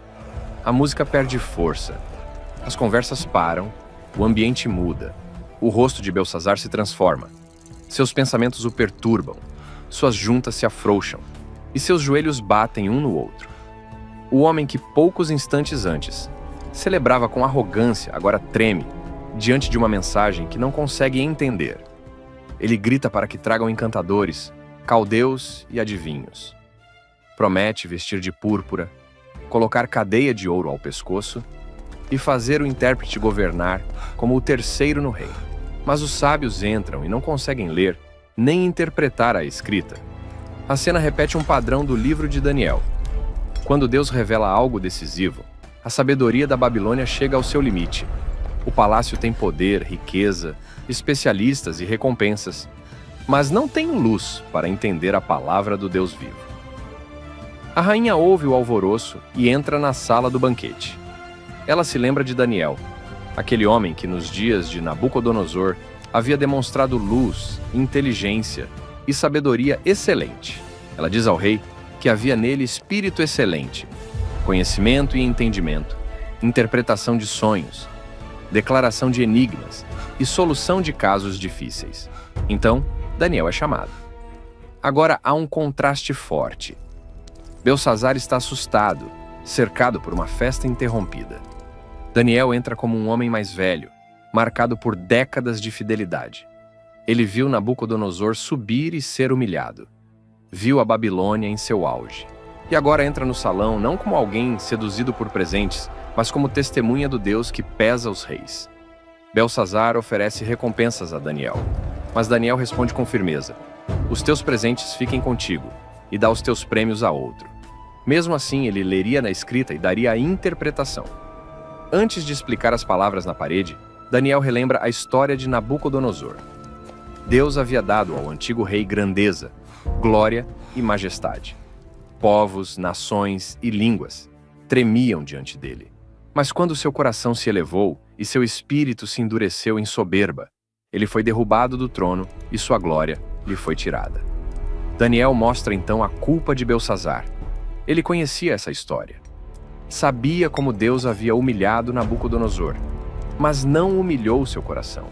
A música perde força. As conversas param, o ambiente muda. O rosto de Belsazar se transforma. Seus pensamentos o perturbam, suas juntas se afrouxam e seus joelhos batem um no outro. O homem que poucos instantes antes celebrava com arrogância agora treme diante de uma mensagem que não consegue entender. Ele grita para que tragam encantadores, caldeus e adivinhos. Promete vestir de púrpura, colocar cadeia de ouro ao pescoço e fazer o intérprete governar como o terceiro no reino. Mas os sábios entram e não conseguem ler nem interpretar a escrita. A cena repete um padrão do livro de Daniel. Quando Deus revela algo decisivo, a sabedoria da Babilônia chega ao seu limite. O palácio tem poder, riqueza, especialistas e recompensas, mas não tem luz para entender a palavra do Deus vivo. A rainha ouve o alvoroço e entra na sala do banquete. Ela se lembra de Daniel, aquele homem que nos dias de Nabucodonosor havia demonstrado luz, inteligência e sabedoria excelente. Ela diz ao rei que havia nele espírito excelente, conhecimento e entendimento, interpretação de sonhos, declaração de enigmas e solução de casos difíceis. Então, Daniel é chamado. Agora há um contraste forte. Belsazar está assustado, cercado por uma festa interrompida. Daniel entra como um homem mais velho, marcado por décadas de fidelidade. Ele viu Nabucodonosor subir e ser humilhado. Viu a Babilônia em seu auge. E agora entra no salão não como alguém seduzido por presentes, mas como testemunha do Deus que pesa os reis. Belsazar oferece recompensas a Daniel, mas Daniel responde com firmeza: os teus presentes fiquem contigo, e dá os teus prêmios a outro. Mesmo assim, ele leria na escrita e daria a interpretação. Antes de explicar as palavras na parede, Daniel relembra a história de Nabucodonosor. Deus havia dado ao antigo rei grandeza, glória e majestade. Povos, nações e línguas tremiam diante dele. Mas quando seu coração se elevou e seu espírito se endureceu em soberba, ele foi derrubado do trono e sua glória lhe foi tirada. Daniel mostra então a culpa de Belsazar. Ele conhecia essa história. Sabia como Deus havia humilhado Nabucodonosor, mas não humilhou seu coração.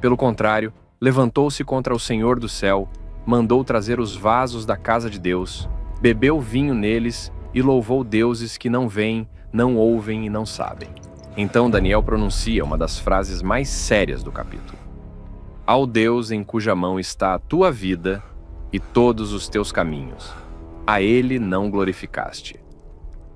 Pelo contrário, levantou-se contra o Senhor do céu, mandou trazer os vasos da casa de Deus, bebeu vinho neles e louvou deuses que não veem, não ouvem e não sabem. Então Daniel pronuncia uma das frases mais sérias do capítulo. Ao Deus em cuja mão está a tua vida e todos os teus caminhos, a ele não glorificaste.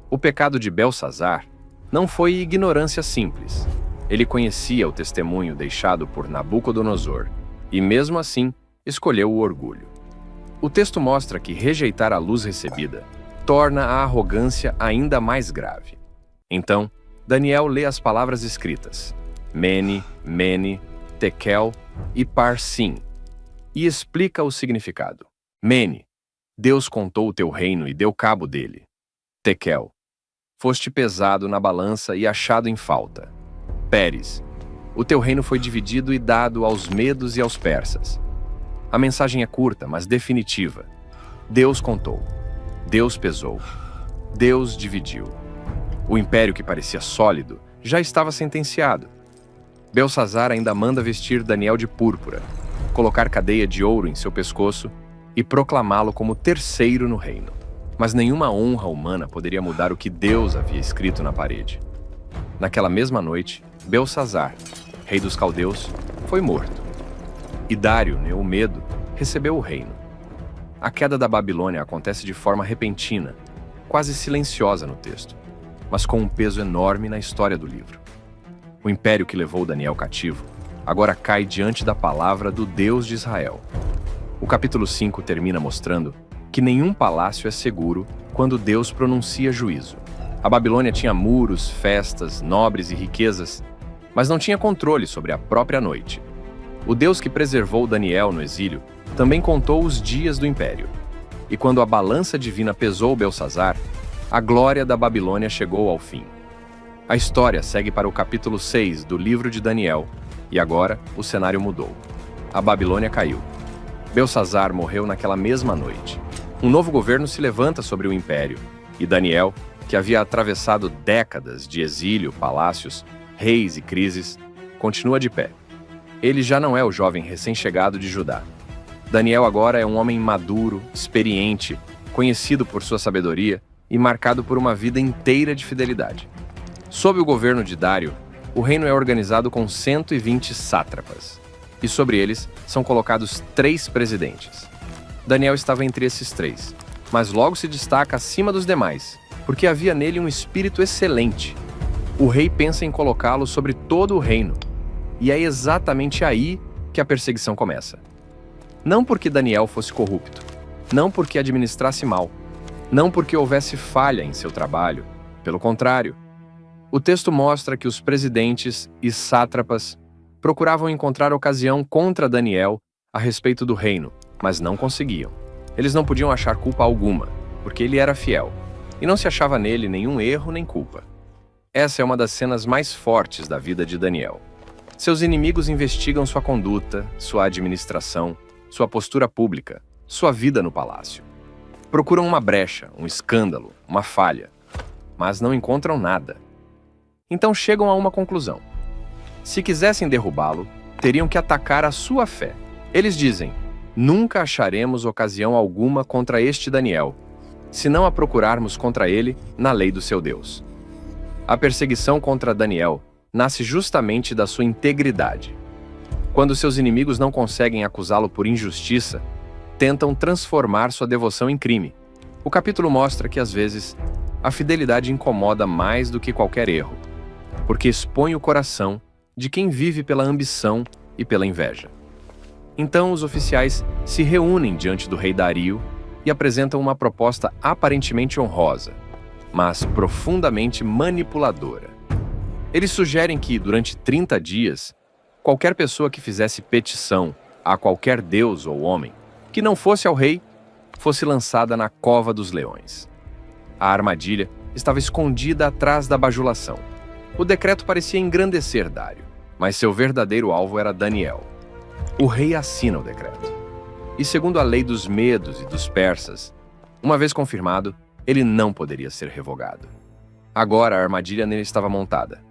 O pecado de Belsazar não foi ignorância simples. Ele conhecia o testemunho deixado por Nabucodonosor e, mesmo assim, escolheu o orgulho. O texto mostra que rejeitar a luz recebida torna a arrogância ainda mais grave. Então, Daniel lê as palavras escritas, Mene, Mene, Tekel e Parsim, e explica o significado. Mene, Deus contou o teu reino e deu cabo dele. Tekel, foste pesado na balança e achado em falta. Pérez, o teu reino foi dividido e dado aos medos e aos persas. A mensagem é curta, mas definitiva. Deus contou, Deus pesou, Deus dividiu. O império que parecia sólido já estava sentenciado. Belsazar ainda manda vestir Daniel de púrpura, colocar cadeia de ouro em seu pescoço e proclamá-lo como terceiro no reino. Mas nenhuma honra humana poderia mudar o que Deus havia escrito na parede. Naquela mesma noite, Belsazar, rei dos caldeus, foi morto. E Dário, o medo, recebeu o reino. A queda da Babilônia acontece de forma repentina, quase silenciosa no texto, mas com um peso enorme na história do livro. O império que levou Daniel cativo agora cai diante da palavra do Deus de Israel. O capítulo 5 termina mostrando que nenhum palácio é seguro quando Deus pronuncia juízo. A Babilônia tinha muros, festas, nobres e riquezas, mas não tinha controle sobre a própria noite. O Deus que preservou Daniel no exílio também contou os dias do império. E quando a balança divina pesou Belsazar, a glória da Babilônia chegou ao fim. A história segue para o capítulo 6 do livro de Daniel, e agora o cenário mudou. A Babilônia caiu. Belsazar morreu naquela mesma noite. Um novo governo se levanta sobre o império, e Daniel, que havia atravessado décadas de exílio, palácios, reis e crises, continua de pé. Ele já não é o jovem recém-chegado de Judá. Daniel agora é um homem maduro, experiente, conhecido por sua sabedoria e marcado por uma vida inteira de fidelidade. Sob o governo de Dário, o reino é organizado com 120 sátrapas, e sobre eles são colocados 3 presidentes. Daniel estava entre esses 3, mas logo se destaca acima dos demais, porque havia nele um espírito excelente. O rei pensa em colocá-lo sobre todo o reino, e é exatamente aí que a perseguição começa. Não porque Daniel fosse corrupto, não porque administrasse mal, não porque houvesse falha em seu trabalho, pelo contrário. O texto mostra que os presidentes e sátrapas procuravam encontrar ocasião contra Daniel a respeito do reino, mas não conseguiam. Eles não podiam achar culpa alguma, porque ele era fiel, e não se achava nele nenhum erro nem culpa. Essa é uma das cenas mais fortes da vida de Daniel. Seus inimigos investigam sua conduta, sua administração, sua postura pública, sua vida no palácio. Procuram uma brecha, um escândalo, uma falha, mas não encontram nada. Então chegam a uma conclusão. Se quisessem derrubá-lo, teriam que atacar a sua fé. Eles dizem: nunca acharemos ocasião alguma contra este Daniel, se não a procurarmos contra ele na lei do seu Deus. A perseguição contra Daniel nasce justamente da sua integridade. Quando seus inimigos não conseguem acusá-lo por injustiça, tentam transformar sua devoção em crime. O capítulo mostra que, às vezes, a fidelidade incomoda mais do que qualquer erro, porque expõe o coração de quem vive pela ambição e pela inveja. Então os oficiais se reúnem diante do rei Dario e apresentam uma proposta aparentemente honrosa, mas profundamente manipuladora. Eles sugerem que, durante 30 dias, qualquer pessoa que fizesse petição a qualquer deus ou homem, que não fosse ao rei, fosse lançada na cova dos leões. A armadilha estava escondida atrás da bajulação. O decreto parecia engrandecer Dário, mas seu verdadeiro alvo era Daniel. O rei assina o decreto. E segundo a lei dos medos e dos persas, uma vez confirmado, ele não poderia ser revogado. Agora a armadilha nele estava montada.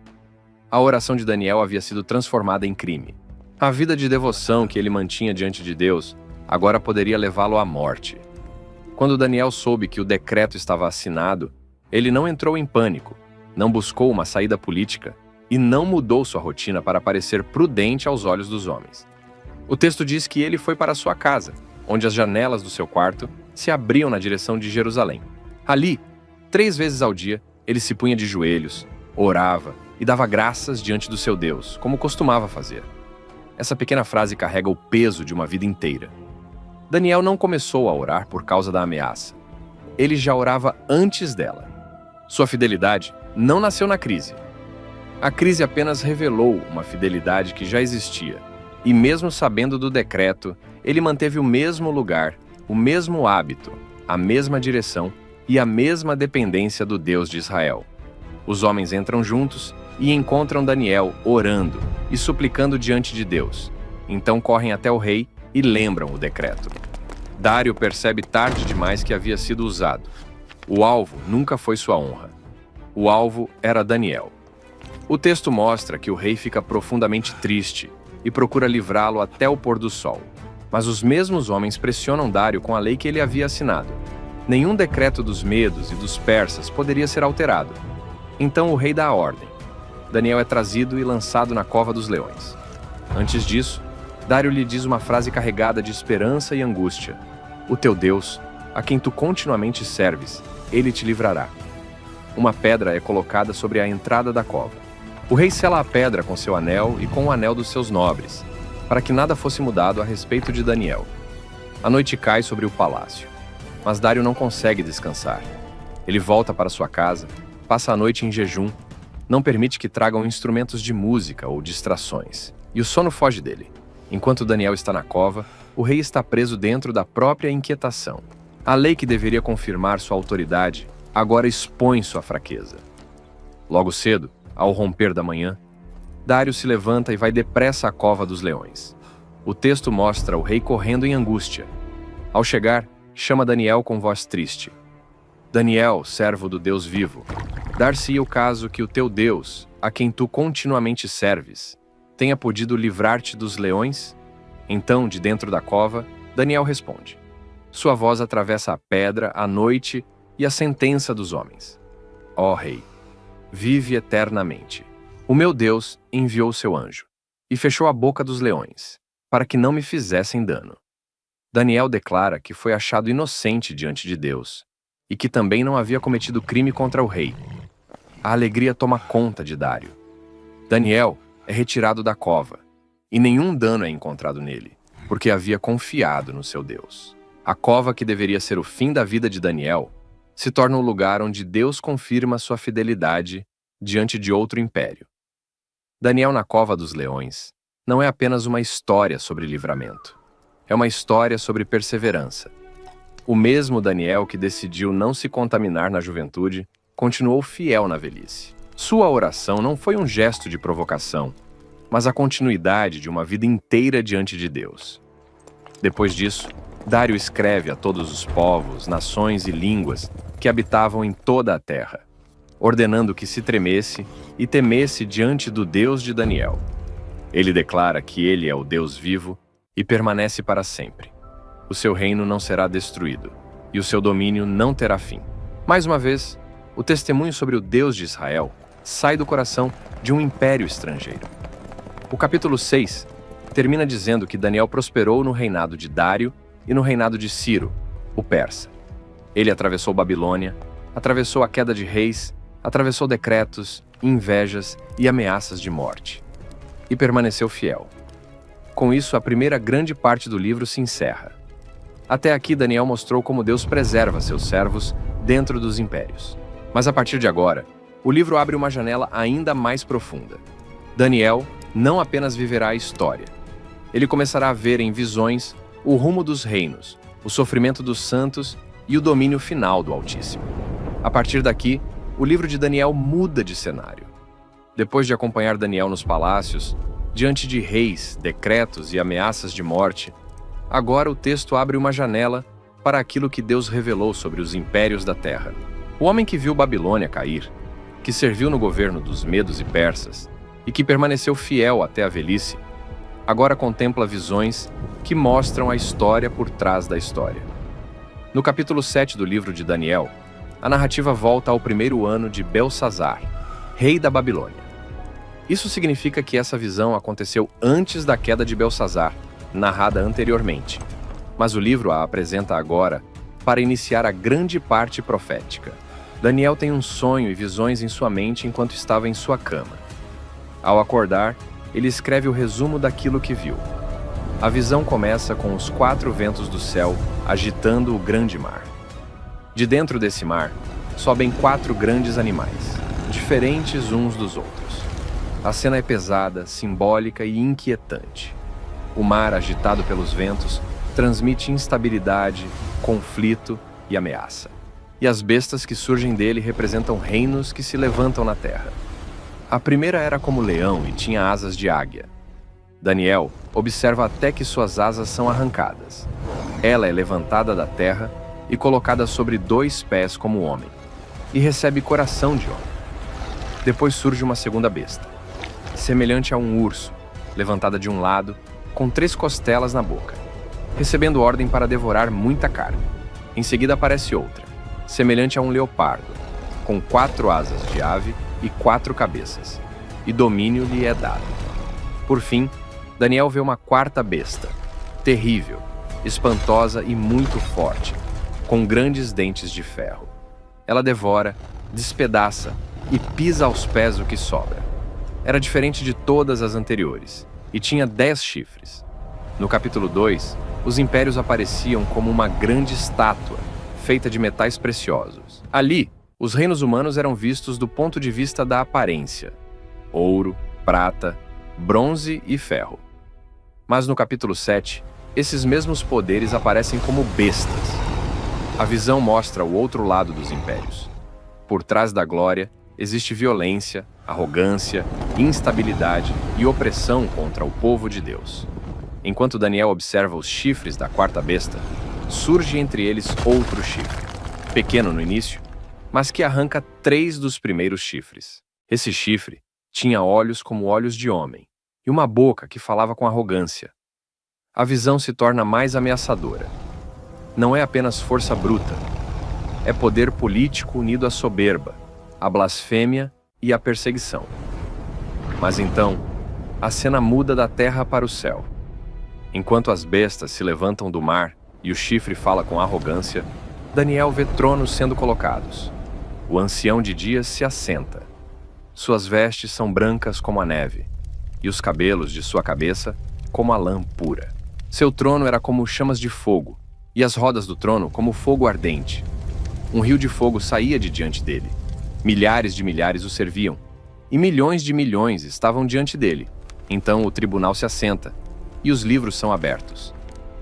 A oração de Daniel havia sido transformada em crime. A vida de devoção que ele mantinha diante de Deus agora poderia levá-lo à morte. Quando Daniel soube que o decreto estava assinado, ele não entrou em pânico, não buscou uma saída política e não mudou sua rotina para parecer prudente aos olhos dos homens. O texto diz que ele foi para sua casa, onde as janelas do seu quarto se abriam na direção de Jerusalém. Ali, 3 vezes ao dia, ele se punha de joelhos, orava e dava graças diante do seu Deus, como costumava fazer. Essa pequena frase carrega o peso de uma vida inteira. Daniel não começou a orar por causa da ameaça. Ele já orava antes dela. Sua fidelidade não nasceu na crise. A crise apenas revelou uma fidelidade que já existia. E mesmo sabendo do decreto, ele manteve o mesmo lugar, o mesmo hábito, a mesma direção e a mesma dependência do Deus de Israel. Os homens entram juntos e encontram Daniel orando e suplicando diante de Deus. Então correm até o rei e lembram o decreto. Dário percebe tarde demais que havia sido usado. O alvo nunca foi sua honra. O alvo era Daniel. O texto mostra que o rei fica profundamente triste e procura livrá-lo até o pôr do sol. Mas os mesmos homens pressionam Dário com a lei que ele havia assinado. Nenhum decreto dos medos e dos persas poderia ser alterado. Então o rei dá a ordem. Daniel é trazido e lançado na cova dos leões. Antes disso, Dário lhe diz uma frase carregada de esperança e angústia. O teu Deus, a quem tu continuamente serves, ele te livrará. Uma pedra é colocada sobre a entrada da cova. O rei sela a pedra com seu anel e com o anel dos seus nobres, para que nada fosse mudado a respeito de Daniel. A noite cai sobre o palácio, mas Dário não consegue descansar. Ele volta para sua casa, passa a noite em jejum, não permite que tragam instrumentos de música ou distrações, e o sono foge dele. Enquanto Daniel está na cova, o rei está preso dentro da própria inquietação. A lei que deveria confirmar sua autoridade agora expõe sua fraqueza. Logo cedo, ao romper da manhã, Dário se levanta e vai depressa à cova dos leões. O texto mostra o rei correndo em angústia. Ao chegar, chama Daniel com voz triste. Daniel, servo do Deus vivo, dar-se-ia o caso que o teu Deus, a quem tu continuamente serves, tenha podido livrar-te dos leões? Então, de dentro da cova, Daniel responde. Sua voz atravessa a pedra, a noite e a sentença dos homens. Ó rei, vive eternamente. O meu Deus enviou seu anjo e fechou a boca dos leões, para que não me fizessem dano. Daniel declara que foi achado inocente diante de Deus e que também não havia cometido crime contra o rei. A alegria toma conta de Dário. Daniel é retirado da cova e nenhum dano é encontrado nele, porque havia confiado no seu Deus. A cova que deveria ser o fim da vida de Daniel se torna o lugar onde Deus confirma sua fidelidade diante de outro império. Daniel na cova dos leões não é apenas uma história sobre livramento. É uma história sobre perseverança. O mesmo Daniel que decidiu não se contaminar na juventude continuou fiel na velhice. Sua oração não foi um gesto de provocação, mas a continuidade de uma vida inteira diante de Deus. Depois disso, Dário escreve a todos os povos, nações e línguas que habitavam em toda a terra, ordenando que se tremesse e temesse diante do Deus de Daniel. Ele declara que ele é o Deus vivo e permanece para sempre. O seu reino não será destruído e o seu domínio não terá fim. Mais uma vez, o testemunho sobre o Deus de Israel sai do coração de um império estrangeiro. O capítulo 6 termina dizendo que Daniel prosperou no reinado de Dário e no reinado de Ciro, o persa. Ele atravessou Babilônia, atravessou a queda de reis, atravessou decretos, invejas e ameaças de morte. E permaneceu fiel. Com isso, a primeira grande parte do livro se encerra. Até aqui, Daniel mostrou como Deus preserva seus servos dentro dos impérios. Mas a partir de agora, o livro abre uma janela ainda mais profunda. Daniel não apenas viverá a história. Ele começará a ver em visões o rumo dos reinos, o sofrimento dos santos e o domínio final do Altíssimo. A partir daqui, o livro de Daniel muda de cenário. Depois de acompanhar Daniel nos palácios, diante de reis, decretos e ameaças de morte, agora o texto abre uma janela para aquilo que Deus revelou sobre os impérios da terra. O homem que viu Babilônia cair, que serviu no governo dos medos e persas e que permaneceu fiel até a velhice, agora contempla visões que mostram a história por trás da história. No capítulo 7 do livro de Daniel, a narrativa volta ao primeiro ano de Belsazar, rei da Babilônia. Isso significa que essa visão aconteceu antes da queda de Belsazar, narrada anteriormente. Mas o livro a apresenta agora para iniciar a grande parte profética. Daniel tem um sonho e visões em sua mente enquanto estava em sua cama. Ao acordar, ele escreve o resumo daquilo que viu. A visão começa com os 4 ventos do céu agitando o grande mar. De dentro desse mar, sobem 4 grandes animais, diferentes uns dos outros. A cena é pesada, simbólica e inquietante. O mar, agitado pelos ventos, transmite instabilidade, conflito e ameaça. E as bestas que surgem dele representam reinos que se levantam na terra. A primeira era como leão e tinha asas de águia. Daniel observa até que suas asas são arrancadas. Ela é levantada da terra e colocada sobre 2 pés como homem, e recebe coração de homem. Depois surge uma segunda besta, semelhante a um urso, levantada de um lado, com 3 costelas na boca, recebendo ordem para devorar muita carne. Em seguida aparece outra, semelhante a um leopardo, com 4 asas de ave e 4 cabeças, e domínio lhe é dado. Por fim, Daniel vê uma quarta besta, terrível, espantosa e muito forte, com grandes dentes de ferro. Ela devora, despedaça e pisa aos pés o que sobra. Era diferente de todas as anteriores, e tinha 10 chifres. No capítulo 2, os impérios apareciam como uma grande estátua, feita de metais preciosos. Ali, os reinos humanos eram vistos do ponto de vista da aparência: ouro, prata, bronze e ferro. Mas no capítulo 7, esses mesmos poderes aparecem como bestas. A visão mostra o outro lado dos impérios. Por trás da glória, existe violência, arrogância, instabilidade e opressão contra o povo de Deus. Enquanto Daniel observa os chifres da quarta besta, surge entre eles outro chifre, pequeno no início, mas que arranca 3 dos primeiros chifres. Esse chifre tinha olhos como olhos de homem e uma boca que falava com arrogância. A visão se torna mais ameaçadora. Não é apenas força bruta, é poder político unido à soberba, à blasfêmia e à perseguição. Mas então, a cena muda da terra para o céu. Enquanto as bestas se levantam do mar e o chifre fala com arrogância, Daniel vê tronos sendo colocados. O ancião de dias se assenta. Suas vestes são brancas como a neve, e os cabelos de sua cabeça como a lã pura. Seu trono era como chamas de fogo, e as rodas do trono como fogo ardente. Um rio de fogo saía de diante dele. Milhares de milhares o serviam, e milhões de milhões estavam diante dele. Então o tribunal se assenta, e os livros são abertos.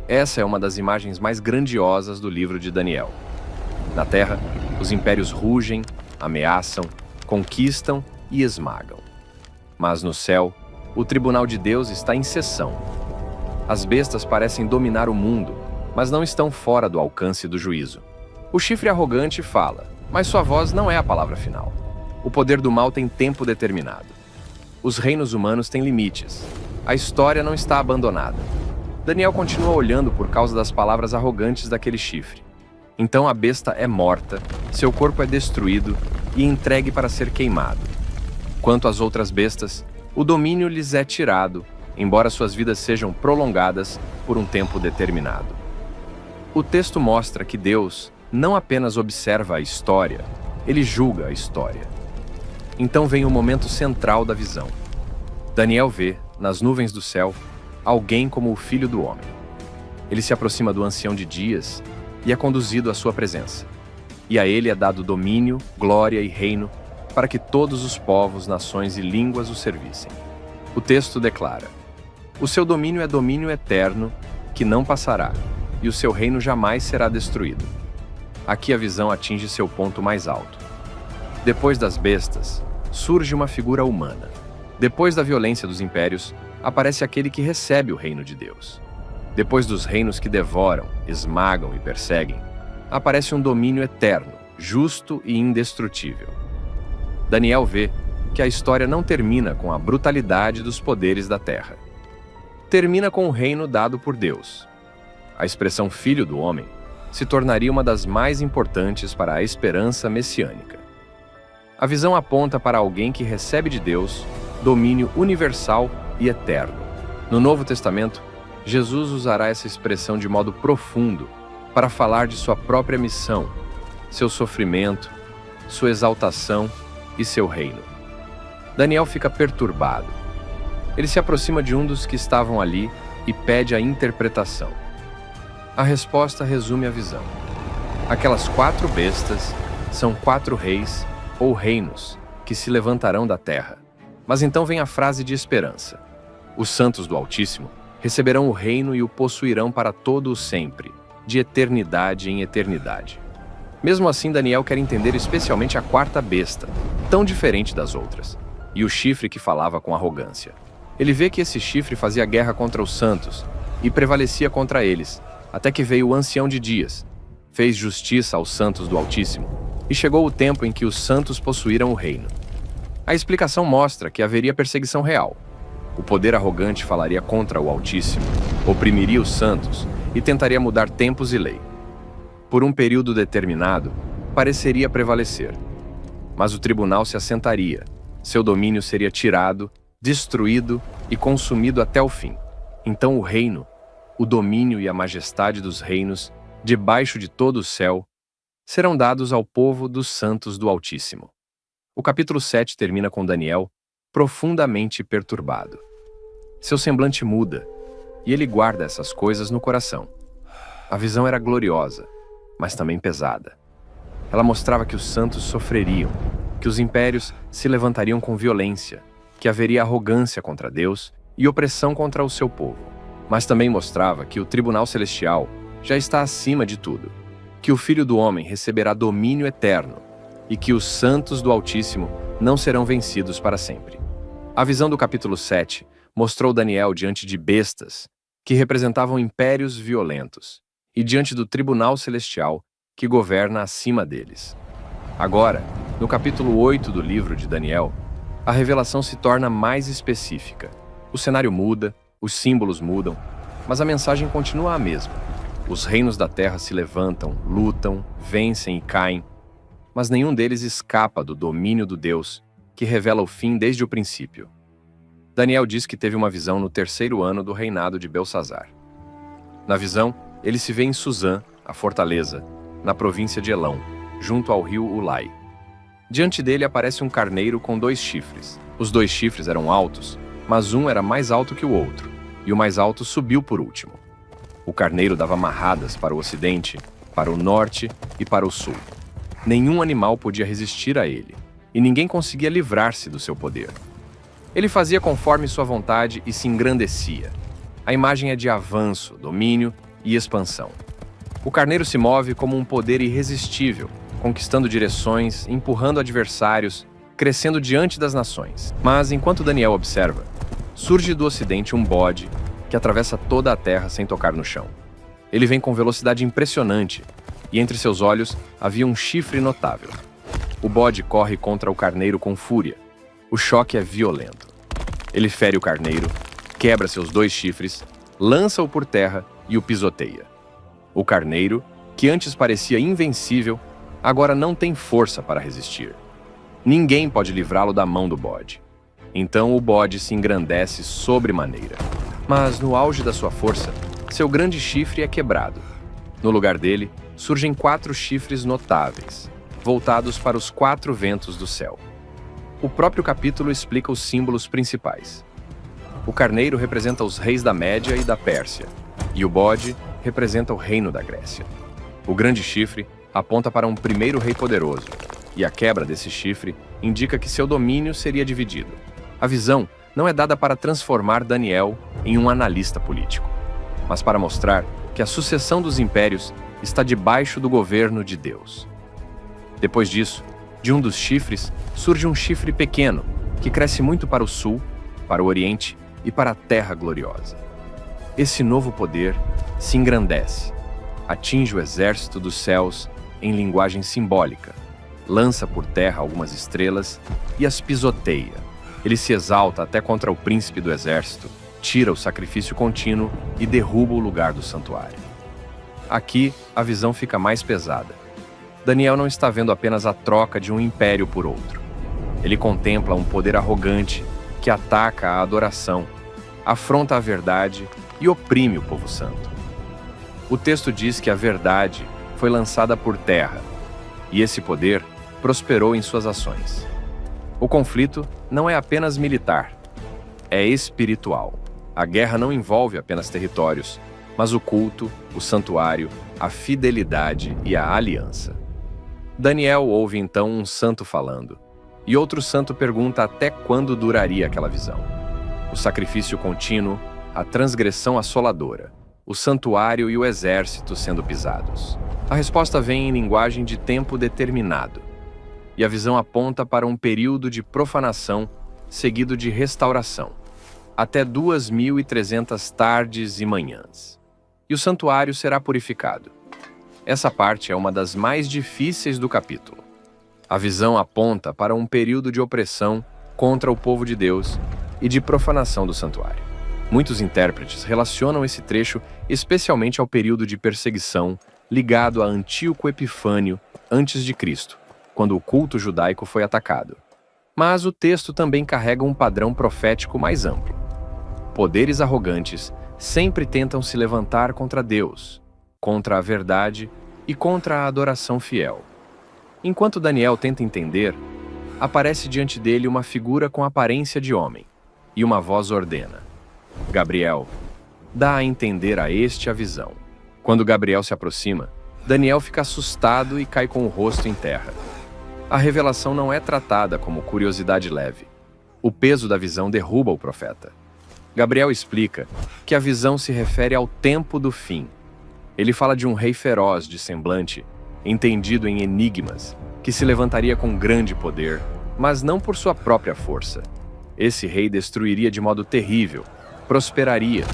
Essa é uma das imagens mais grandiosas do livro de Daniel. Na terra, os impérios rugem, ameaçam, conquistam e esmagam. Mas no céu, o tribunal de Deus está em sessão. As bestas parecem dominar o mundo, mas não estão fora do alcance do juízo. O chifre arrogante fala, mas sua voz não é a palavra final. O poder do mal tem tempo determinado. Os reinos humanos têm limites. A história não está abandonada. Daniel continua olhando por causa das palavras arrogantes daquele chifre. Então a besta é morta, seu corpo é destruído e entregue para ser queimado. Quanto às outras bestas, o domínio lhes é tirado, embora suas vidas sejam prolongadas por um tempo determinado. O texto mostra que Deus não apenas observa a história, ele julga a história. Então vem o momento central da visão. Daniel vê, nas nuvens do céu, alguém como o Filho do Homem. Ele se aproxima do ancião de dias e é conduzido à sua presença. E a ele é dado domínio, glória e reino, para que todos os povos, nações e línguas o servissem. O texto declara: o seu domínio é domínio eterno, que não passará, e o seu reino jamais será destruído. Aqui a visão atinge seu ponto mais alto. Depois das bestas, surge uma figura humana. Depois da violência dos impérios, aparece aquele que recebe o reino de Deus. Depois dos reinos que devoram, esmagam e perseguem, aparece um domínio eterno, justo e indestrutível. Daniel vê que a história não termina com a brutalidade dos poderes da terra. Termina com o reino dado por Deus. A expressão Filho do Homem se tornaria uma das mais importantes para a esperança messiânica. A visão aponta para alguém que recebe de Deus domínio universal e eterno. No Novo Testamento, Jesus usará essa expressão de modo profundo para falar de sua própria missão, seu sofrimento, sua exaltação e seu reino. Daniel fica perturbado. Ele se aproxima de um dos que estavam ali e pede a interpretação. A resposta resume a visão. Aquelas 4 bestas são 4 reis ou reinos que se levantarão da terra. Mas então vem a frase de esperança. Os santos do Altíssimo receberão o reino e o possuirão para todo o sempre, de eternidade em eternidade. Mesmo assim, Daniel quer entender especialmente a quarta besta, tão diferente das outras, e o chifre que falava com arrogância. Ele vê que esse chifre fazia guerra contra os santos e prevalecia contra eles, até que veio o ancião de dias, fez justiça aos santos do Altíssimo, e chegou o tempo em que os santos possuíram o reino. A explicação mostra que haveria perseguição real. O poder arrogante falaria contra o Altíssimo, oprimiria os santos e tentaria mudar tempos e lei. Por um período determinado, pareceria prevalecer. Mas o tribunal se assentaria, seu domínio seria tirado, destruído e consumido até o fim. Então o reino, o domínio e a majestade dos reinos, debaixo de todo o céu, serão dados ao povo dos santos do Altíssimo. O capítulo 7 termina com Daniel profundamente perturbado. Seu semblante muda, e ele guarda essas coisas no coração. A visão era gloriosa, mas também pesada. Ela mostrava que os santos sofreriam, que os impérios se levantariam com violência, que haveria arrogância contra Deus e opressão contra o seu povo. Mas também mostrava que o tribunal celestial já está acima de tudo, que o Filho do Homem receberá domínio eterno e que os santos do Altíssimo não serão vencidos para sempre. A visão do capítulo 7 mostrou Daniel diante de bestas, que representavam impérios violentos, e diante do tribunal celestial, que governa acima deles. Agora, no capítulo 8 do livro de Daniel, a revelação se torna mais específica. O cenário muda, os símbolos mudam, mas a mensagem continua a mesma. Os reinos da terra se levantam, lutam, vencem e caem, mas nenhum deles escapa do domínio do Deus, que revela o fim desde o princípio. Daniel diz que teve uma visão no 3º ano do reinado de Belsazar. Na visão, ele se vê em Suzã, a fortaleza, na província de Elão, junto ao rio Ulai. Diante dele aparece um carneiro com 2 chifres. Os 2 chifres eram altos, mas um era mais alto que o outro, e o mais alto subiu por último. O carneiro dava marradas para o ocidente, para o norte e para o sul. Nenhum animal podia resistir a ele, e ninguém conseguia livrar-se do seu poder. Ele fazia conforme sua vontade e se engrandecia. A imagem é de avanço, domínio e expansão. O carneiro se move como um poder irresistível, conquistando direções, empurrando adversários, crescendo diante das nações. Mas, enquanto Daniel observa, surge do ocidente um bode que atravessa toda a terra sem tocar no chão. Ele vem com velocidade impressionante, e entre seus olhos havia um chifre notável. O bode corre contra o carneiro com fúria. O choque é violento. Ele fere o carneiro, quebra seus 2 chifres, lança-o por terra e o pisoteia. O carneiro, que antes parecia invencível, agora não tem força para resistir. Ninguém pode livrá-lo da mão do bode. Então o bode se engrandece sobremaneira. Mas no auge da sua força, seu grande chifre é quebrado. No lugar dele, surgem 4 chifres notáveis, voltados para os 4 ventos do céu. O próprio capítulo explica os símbolos principais. O carneiro representa os reis da Média e da Pérsia, e o bode representa o reino da Grécia. O grande chifre aponta para um primeiro rei poderoso, e a quebra desse chifre indica que seu domínio seria dividido. A visão não é dada para transformar Daniel em um analista político, mas para mostrar que a sucessão dos impérios está debaixo do governo de Deus. Depois disso, de um dos chifres surge um chifre pequeno, que cresce muito para o sul, para o oriente e para a terra gloriosa. Esse novo poder se engrandece, atinge o exército dos céus em linguagem simbólica, lança por terra algumas estrelas e as pisoteia. Ele se exalta até contra o príncipe do exército, tira o sacrifício contínuo e derruba o lugar do santuário. Aqui, a visão fica mais pesada. Daniel não está vendo apenas a troca de um império por outro. Ele contempla um poder arrogante que ataca a adoração, afronta a verdade e oprime o povo santo. O texto diz que a verdade foi lançada por terra, e esse poder prosperou em suas ações. O conflito não é apenas militar, é espiritual. A guerra não envolve apenas territórios, mas o culto, o santuário, a fidelidade e a aliança. Daniel ouve então um santo falando, e outro santo pergunta até quando duraria aquela visão. O sacrifício contínuo, a transgressão assoladora, o santuário e o exército sendo pisados. A resposta vem em linguagem de tempo determinado, e a visão aponta para um período de profanação seguido de restauração, até 2.300 tardes e manhãs. E o santuário será purificado. Essa parte é uma das mais difíceis do capítulo. A visão aponta para um período de opressão contra o povo de Deus e de profanação do santuário. Muitos intérpretes relacionam esse trecho especialmente ao período de perseguição ligado a Antíoco Epifânio antes de Cristo, quando o culto judaico foi atacado. Mas o texto também carrega um padrão profético mais amplo. Poderes arrogantes sempre tentam se levantar contra Deus, contra a verdade e contra a adoração fiel. Enquanto Daniel tenta entender, aparece diante dele uma figura com aparência de homem, e uma voz ordena: Gabriel, dá a entender a este a visão. Quando Gabriel se aproxima, Daniel fica assustado e cai com o rosto em terra. A revelação não é tratada como curiosidade leve. O peso da visão derruba o profeta. Gabriel explica que a visão se refere ao tempo do fim. Ele fala de um rei feroz de semblante, entendido em enigmas, que se levantaria com grande poder, mas não por sua própria força. Esse rei destruiria de modo terrível, prosperaria,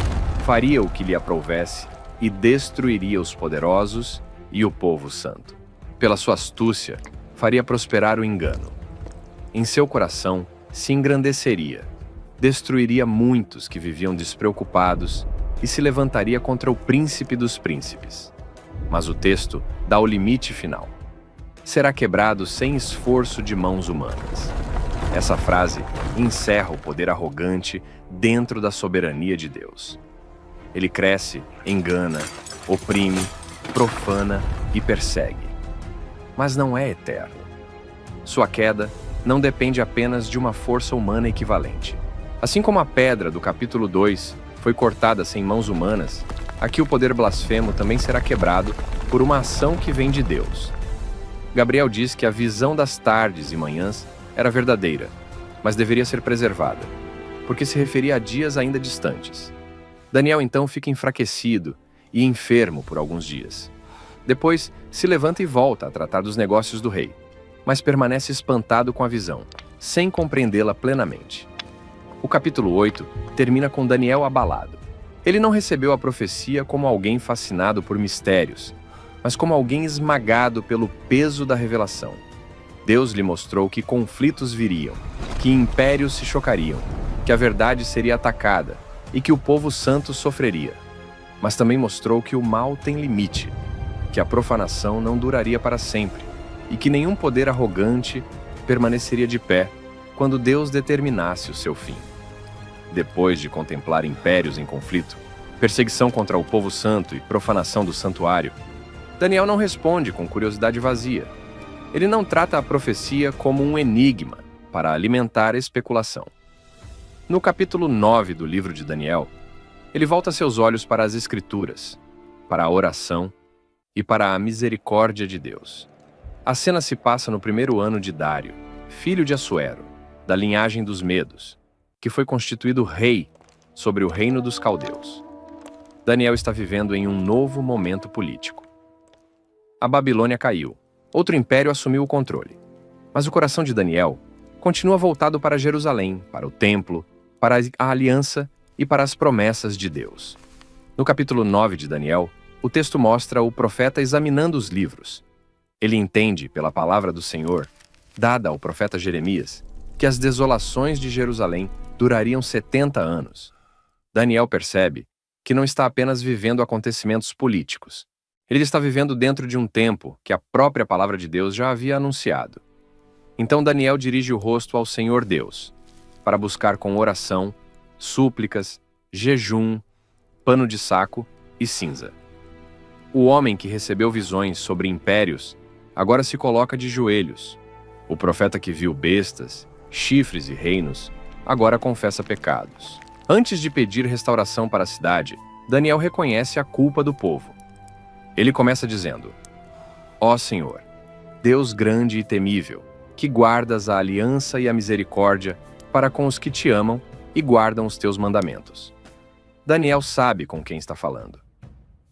faria o que lhe aprouvesse e destruiria os poderosos e o povo santo. Pela sua astúcia, faria prosperar o engano. Em seu coração se engrandeceria, destruiria muitos que viviam despreocupados e se levantaria contra o príncipe dos príncipes. Mas o texto dá o limite final. Será quebrado sem esforço de mãos humanas. Essa frase encerra o poder arrogante dentro da soberania de Deus. Ele cresce, engana, oprime, profana e persegue. Mas não é eterno. Sua queda não depende apenas de uma força humana equivalente. Assim como a pedra do capítulo 2 foi cortada sem mãos humanas, aqui o poder blasfemo também será quebrado por uma ação que vem de Deus. Gabriel diz que a visão das tardes e manhãs era verdadeira, mas deveria ser preservada, porque se referia a dias ainda distantes. Daniel então fica enfraquecido e enfermo por alguns dias. Depois, se levanta e volta a tratar dos negócios do rei, mas permanece espantado com a visão, sem compreendê-la plenamente. O capítulo 8 termina com Daniel abalado. Ele não recebeu a profecia como alguém fascinado por mistérios, mas como alguém esmagado pelo peso da revelação. Deus lhe mostrou que conflitos viriam, que impérios se chocariam, que a verdade seria atacada e que o povo santo sofreria. Mas também mostrou que o mal tem limite, que a profanação não duraria para sempre e que nenhum poder arrogante permaneceria de pé quando Deus determinasse o seu fim. Depois de contemplar impérios em conflito, perseguição contra o povo santo e profanação do santuário, Daniel não responde com curiosidade vazia. Ele não trata a profecia como um enigma para alimentar a especulação. No capítulo 9 do livro de Daniel, ele volta seus olhos para as Escrituras, para a oração e para a misericórdia de Deus. A cena se passa no primeiro ano de Dário, filho de Assuero, da linhagem dos Medos, que foi constituído rei sobre o reino dos caldeus. Daniel está vivendo em um novo momento político. A Babilônia caiu. Outro império assumiu o controle. Mas o coração de Daniel continua voltado para Jerusalém, para o templo, para a aliança e para as promessas de Deus. No capítulo 9 de Daniel, o texto mostra o profeta examinando os livros. Ele entende, pela palavra do Senhor, dada ao profeta Jeremias, que as desolações de Jerusalém durariam 70 anos. Daniel percebe que não está apenas vivendo acontecimentos políticos. Ele está vivendo dentro de um tempo que a própria palavra de Deus já havia anunciado. Então Daniel dirige o rosto ao Senhor Deus, para buscar com oração, súplicas, jejum, pano de saco e cinza. O homem que recebeu visões sobre impérios agora se coloca de joelhos. O profeta que viu bestas, chifres e reinos agora confessa pecados. Antes de pedir restauração para a cidade, Daniel reconhece a culpa do povo. Ele começa dizendo: Ó Senhor, Deus grande e temível, que guardas a aliança e a misericórdia para com os que te amam e guardam os teus mandamentos. Daniel sabe com quem está falando.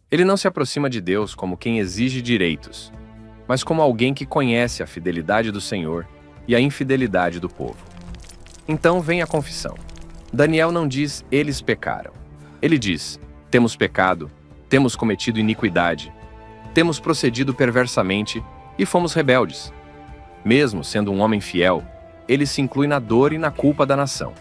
Ele não se aproxima de Deus como quem exige direitos, mas como alguém que conhece a fidelidade do Senhor e a infidelidade do povo. Então vem a confissão. Daniel não diz eles pecaram. Ele diz: temos pecado, temos cometido iniquidade, temos procedido perversamente e fomos rebeldes. Mesmo sendo um homem fiel, ele se inclui na dor e na culpa da nação.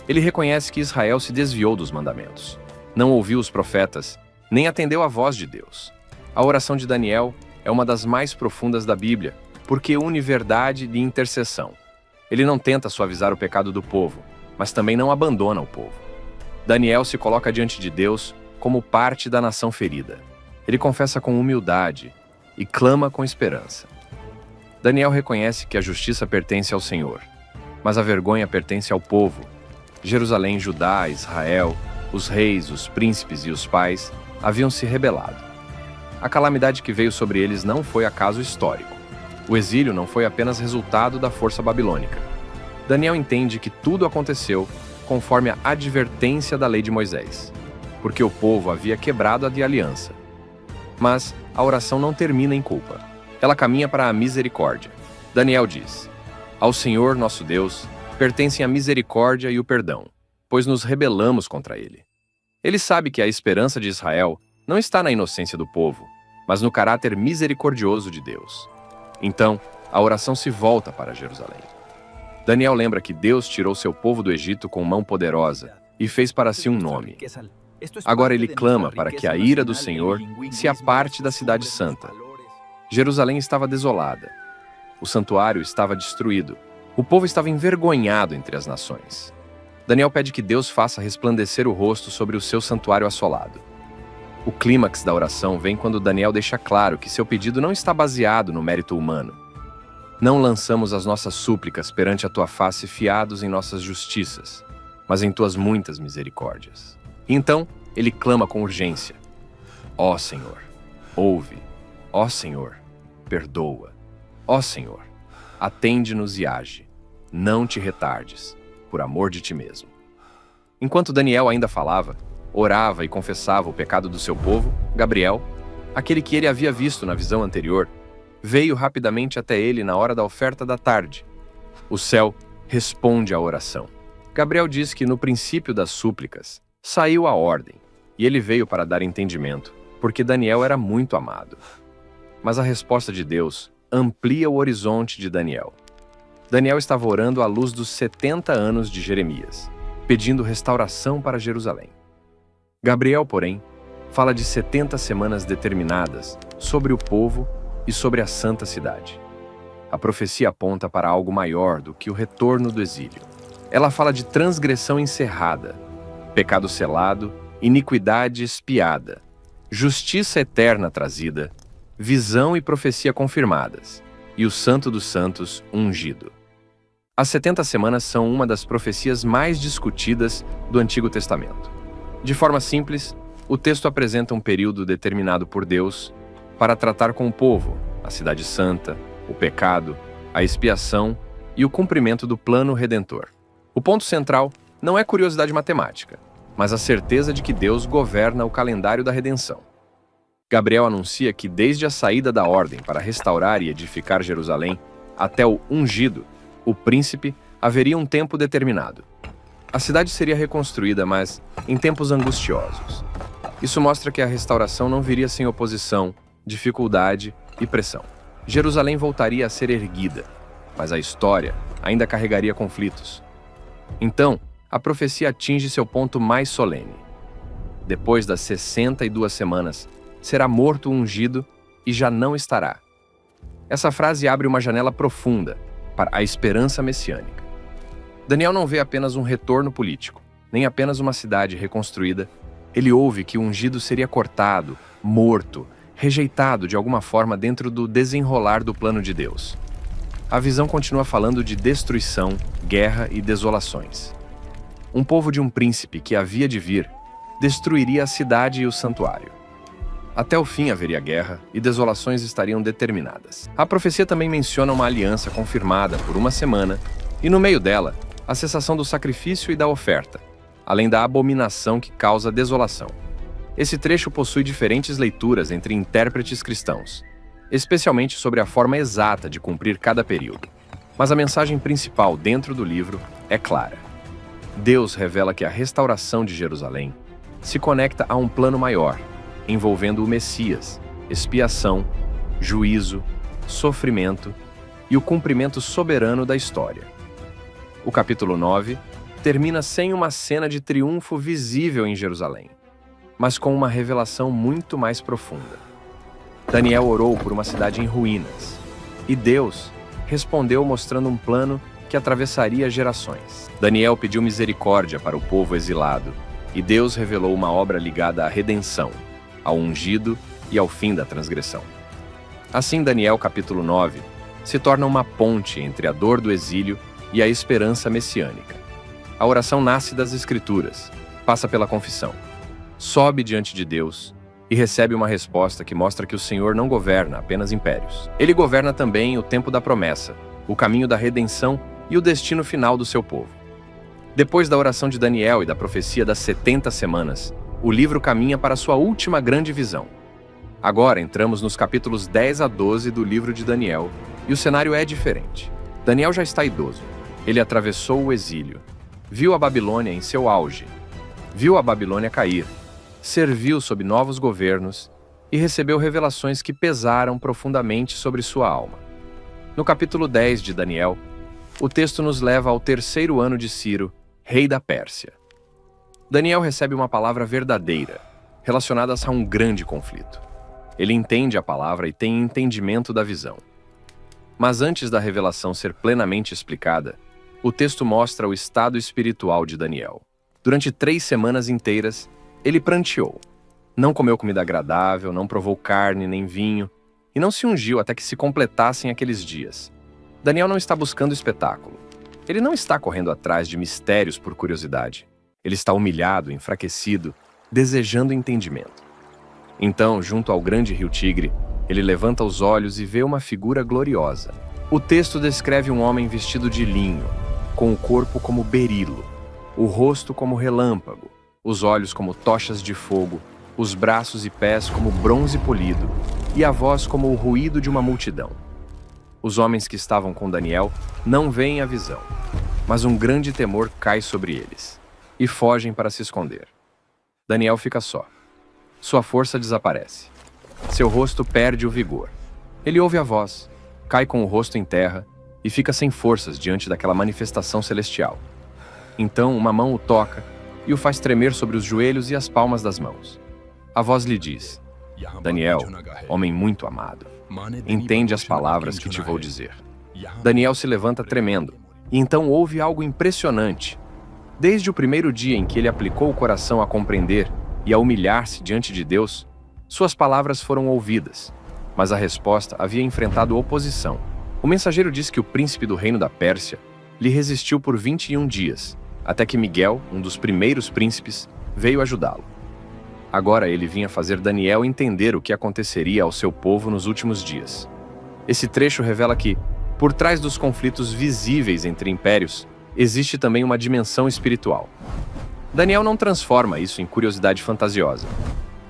Ele reconhece que Israel se desviou dos mandamentos, não ouviu os profetas, nem atendeu à voz de Deus. A oração de Daniel é uma das mais profundas da Bíblia, porque une verdade e intercessão. Ele não tenta suavizar o pecado do povo, mas também não abandona o povo. Daniel se coloca diante de Deus como parte da nação ferida. Ele confessa com humildade e clama com esperança. Daniel reconhece que a justiça pertence ao Senhor, mas a vergonha pertence ao povo. Jerusalém, Judá, Israel, os reis, os príncipes e os pais haviam se rebelado. A calamidade que veio sobre eles não foi acaso histórico. O exílio não foi apenas resultado da força babilônica. Daniel entende que tudo aconteceu conforme a advertência da lei de Moisés, porque o povo havia quebrado a aliança. Mas a oração não termina em culpa. Ela caminha para a misericórdia. Daniel diz: Ao Senhor nosso Deus pertencem a misericórdia e o perdão, pois nos rebelamos contra ele. Ele sabe que a esperança de Israel não está na inocência do povo, mas no caráter misericordioso de Deus. Então, a oração se volta para Jerusalém. Daniel lembra que Deus tirou seu povo do Egito com mão poderosa e fez para si um nome. Agora ele clama para que a ira do Senhor se aparte da cidade santa. Jerusalém estava desolada. O santuário estava destruído. O povo estava envergonhado entre as nações. Daniel pede que Deus faça resplandecer o rosto sobre o seu santuário assolado. O clímax da oração vem quando Daniel deixa claro que seu pedido não está baseado no mérito humano. Não lançamos as nossas súplicas perante a tua face fiados em nossas justiças, mas em tuas muitas misericórdias. E então, ele clama com urgência: Ó Senhor, ouve. Ó Senhor, perdoa. Ó Senhor, atende-nos e age. Não te retardes, por amor de ti mesmo. Enquanto Daniel ainda falava, orava e confessava o pecado do seu povo, Gabriel, aquele que ele havia visto na visão anterior, veio rapidamente até ele na hora da oferta da tarde. O céu responde à oração. Gabriel diz que no princípio das súplicas saiu a ordem, e ele veio para dar entendimento, porque Daniel era muito amado. Mas a resposta de Deus amplia o horizonte de Daniel. Daniel estava orando à luz dos 70 anos de Jeremias, pedindo restauração para Jerusalém. Gabriel, porém, fala de 70 semanas determinadas sobre o povo e sobre a santa cidade. A profecia aponta para algo maior do que o retorno do exílio. Ela fala de transgressão encerrada, pecado selado, iniquidade expiada, justiça eterna trazida, visão e profecia confirmadas, e o Santo dos Santos ungido. As 70 semanas são uma das profecias mais discutidas do Antigo Testamento. De forma simples, o texto apresenta um período determinado por Deus para tratar com o povo, a cidade santa, o pecado, a expiação e o cumprimento do plano redentor. O ponto central não é curiosidade matemática, mas a certeza de que Deus governa o calendário da redenção. Gabriel anuncia que desde a saída da ordem para restaurar e edificar Jerusalém até o ungido, o príncipe, haveria um tempo determinado. A cidade seria reconstruída, mas em tempos angustiosos. Isso mostra que a restauração não viria sem oposição, dificuldade e pressão. Jerusalém voltaria a ser erguida, mas a história ainda carregaria conflitos. Então, a profecia atinge seu ponto mais solene. Depois das 62 semanas, será morto o ungido e já não estará. Essa frase abre uma janela profunda para a esperança messiânica. Daniel não vê apenas um retorno político, nem apenas uma cidade reconstruída. Ele ouve que o ungido seria cortado, morto, rejeitado de alguma forma dentro do desenrolar do plano de Deus. A visão continua falando de destruição, guerra e desolações. Um povo de um príncipe que havia de vir destruiria a cidade e o santuário. Até o fim haveria guerra e desolações estariam determinadas. A profecia também menciona uma aliança confirmada por uma semana e, no meio dela, a cessação do sacrifício e da oferta, além da abominação que causa desolação. Esse trecho possui diferentes leituras entre intérpretes cristãos, especialmente sobre a forma exata de cumprir cada período. Mas a mensagem principal dentro do livro é clara. Deus revela que a restauração de Jerusalém se conecta a um plano maior, envolvendo o Messias, expiação, juízo, sofrimento e o cumprimento soberano da história. O capítulo 9 termina sem uma cena de triunfo visível em Jerusalém, mas com uma revelação muito mais profunda. Daniel orou por uma cidade em ruínas, e Deus respondeu mostrando um plano que atravessaria gerações. Daniel pediu misericórdia para o povo exilado, e Deus revelou uma obra ligada à redenção, ao ungido e ao fim da transgressão. Assim, Daniel capítulo 9 se torna uma ponte entre a dor do exílio e a esperança messiânica. A oração nasce das Escrituras, passa pela confissão, sobe diante de Deus e recebe uma resposta que mostra que o Senhor não governa apenas impérios. Ele governa também o tempo da promessa, o caminho da redenção e o destino final do seu povo. Depois da oração de Daniel e da profecia das 70 semanas, o livro caminha para sua última grande visão. Agora entramos nos capítulos 10 a 12 do livro de Daniel, e o cenário é diferente. Daniel já está idoso. Ele atravessou o exílio, viu a Babilônia em seu auge, viu a Babilônia cair, serviu sob novos governos e recebeu revelações que pesaram profundamente sobre sua alma. No capítulo 10 de Daniel, o texto nos leva ao 3º ano de Ciro, rei da Pérsia. Daniel recebe uma palavra verdadeira, relacionada a um grande conflito. Ele entende a palavra e tem entendimento da visão. Mas antes da revelação ser plenamente explicada, o texto mostra o estado espiritual de Daniel. Durante 3 semanas inteiras, ele pranteou. Não comeu comida agradável, não provou carne nem vinho, e não se ungiu até que se completassem aqueles dias. Daniel não está buscando espetáculo. Ele não está correndo atrás de mistérios por curiosidade. Ele está humilhado, enfraquecido, desejando entendimento. Então, junto ao grande rio Tigre, ele levanta os olhos e vê uma figura gloriosa. O texto descreve um homem vestido de linho, com o corpo como berilo, o rosto como relâmpago, os olhos como tochas de fogo, os braços e pés como bronze polido, e a voz como o ruído de uma multidão. Os homens que estavam com Daniel não veem a visão, mas um grande temor cai sobre eles, e fogem para se esconder. Daniel fica só. Sua força desaparece. Seu rosto perde o vigor. Ele ouve a voz, cai com o rosto em terra e fica sem forças diante daquela manifestação celestial. Então uma mão o toca e o faz tremer sobre os joelhos e as palmas das mãos. A voz lhe diz: Daniel, homem muito amado, entende as palavras que te vou dizer. Daniel se levanta tremendo, e então ouve algo impressionante. Desde o primeiro dia em que ele aplicou o coração a compreender e a humilhar-se diante de Deus, suas palavras foram ouvidas, mas a resposta havia enfrentado oposição. O mensageiro diz que o príncipe do reino da Pérsia lhe resistiu por 21 dias, até que Miguel, um dos primeiros príncipes, veio ajudá-lo. Agora ele vinha fazer Daniel entender o que aconteceria ao seu povo nos últimos dias. Esse trecho revela que, por trás dos conflitos visíveis entre impérios, existe também uma dimensão espiritual. Daniel não transforma isso em curiosidade fantasiosa.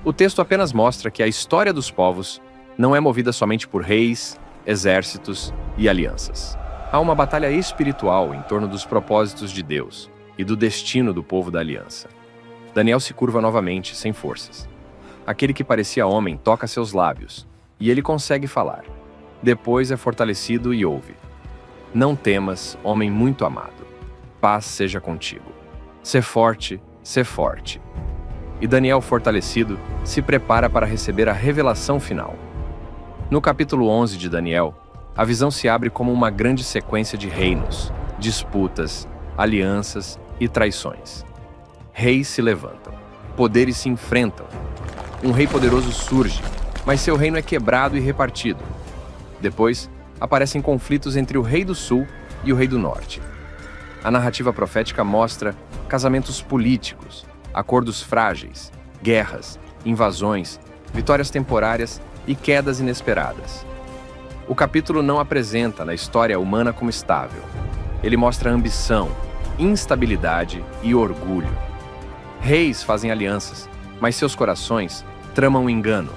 O texto apenas mostra que a história dos povos não é movida somente por reis, exércitos e alianças. Há uma batalha espiritual em torno dos propósitos de Deus e do destino do povo da aliança. Daniel se curva novamente, sem forças. Aquele que parecia homem toca seus lábios, e ele consegue falar. Depois é fortalecido e ouve: Não temas, homem muito amado. Paz seja contigo. Sê forte, sê forte. E Daniel, fortalecido, se prepara para receber a revelação final. No capítulo 11 de Daniel, a visão se abre como uma grande sequência de reinos, disputas, alianças e traições. Reis se levantam, poderes se enfrentam. Um rei poderoso surge, mas seu reino é quebrado e repartido. Depois, aparecem conflitos entre o rei do sul e o rei do norte. A narrativa profética mostra casamentos políticos, acordos frágeis, guerras, invasões, vitórias temporárias e quedas inesperadas. O capítulo não apresenta a história humana como estável. Ele mostra ambição, instabilidade e orgulho. Reis fazem alianças, mas seus corações tramam engano.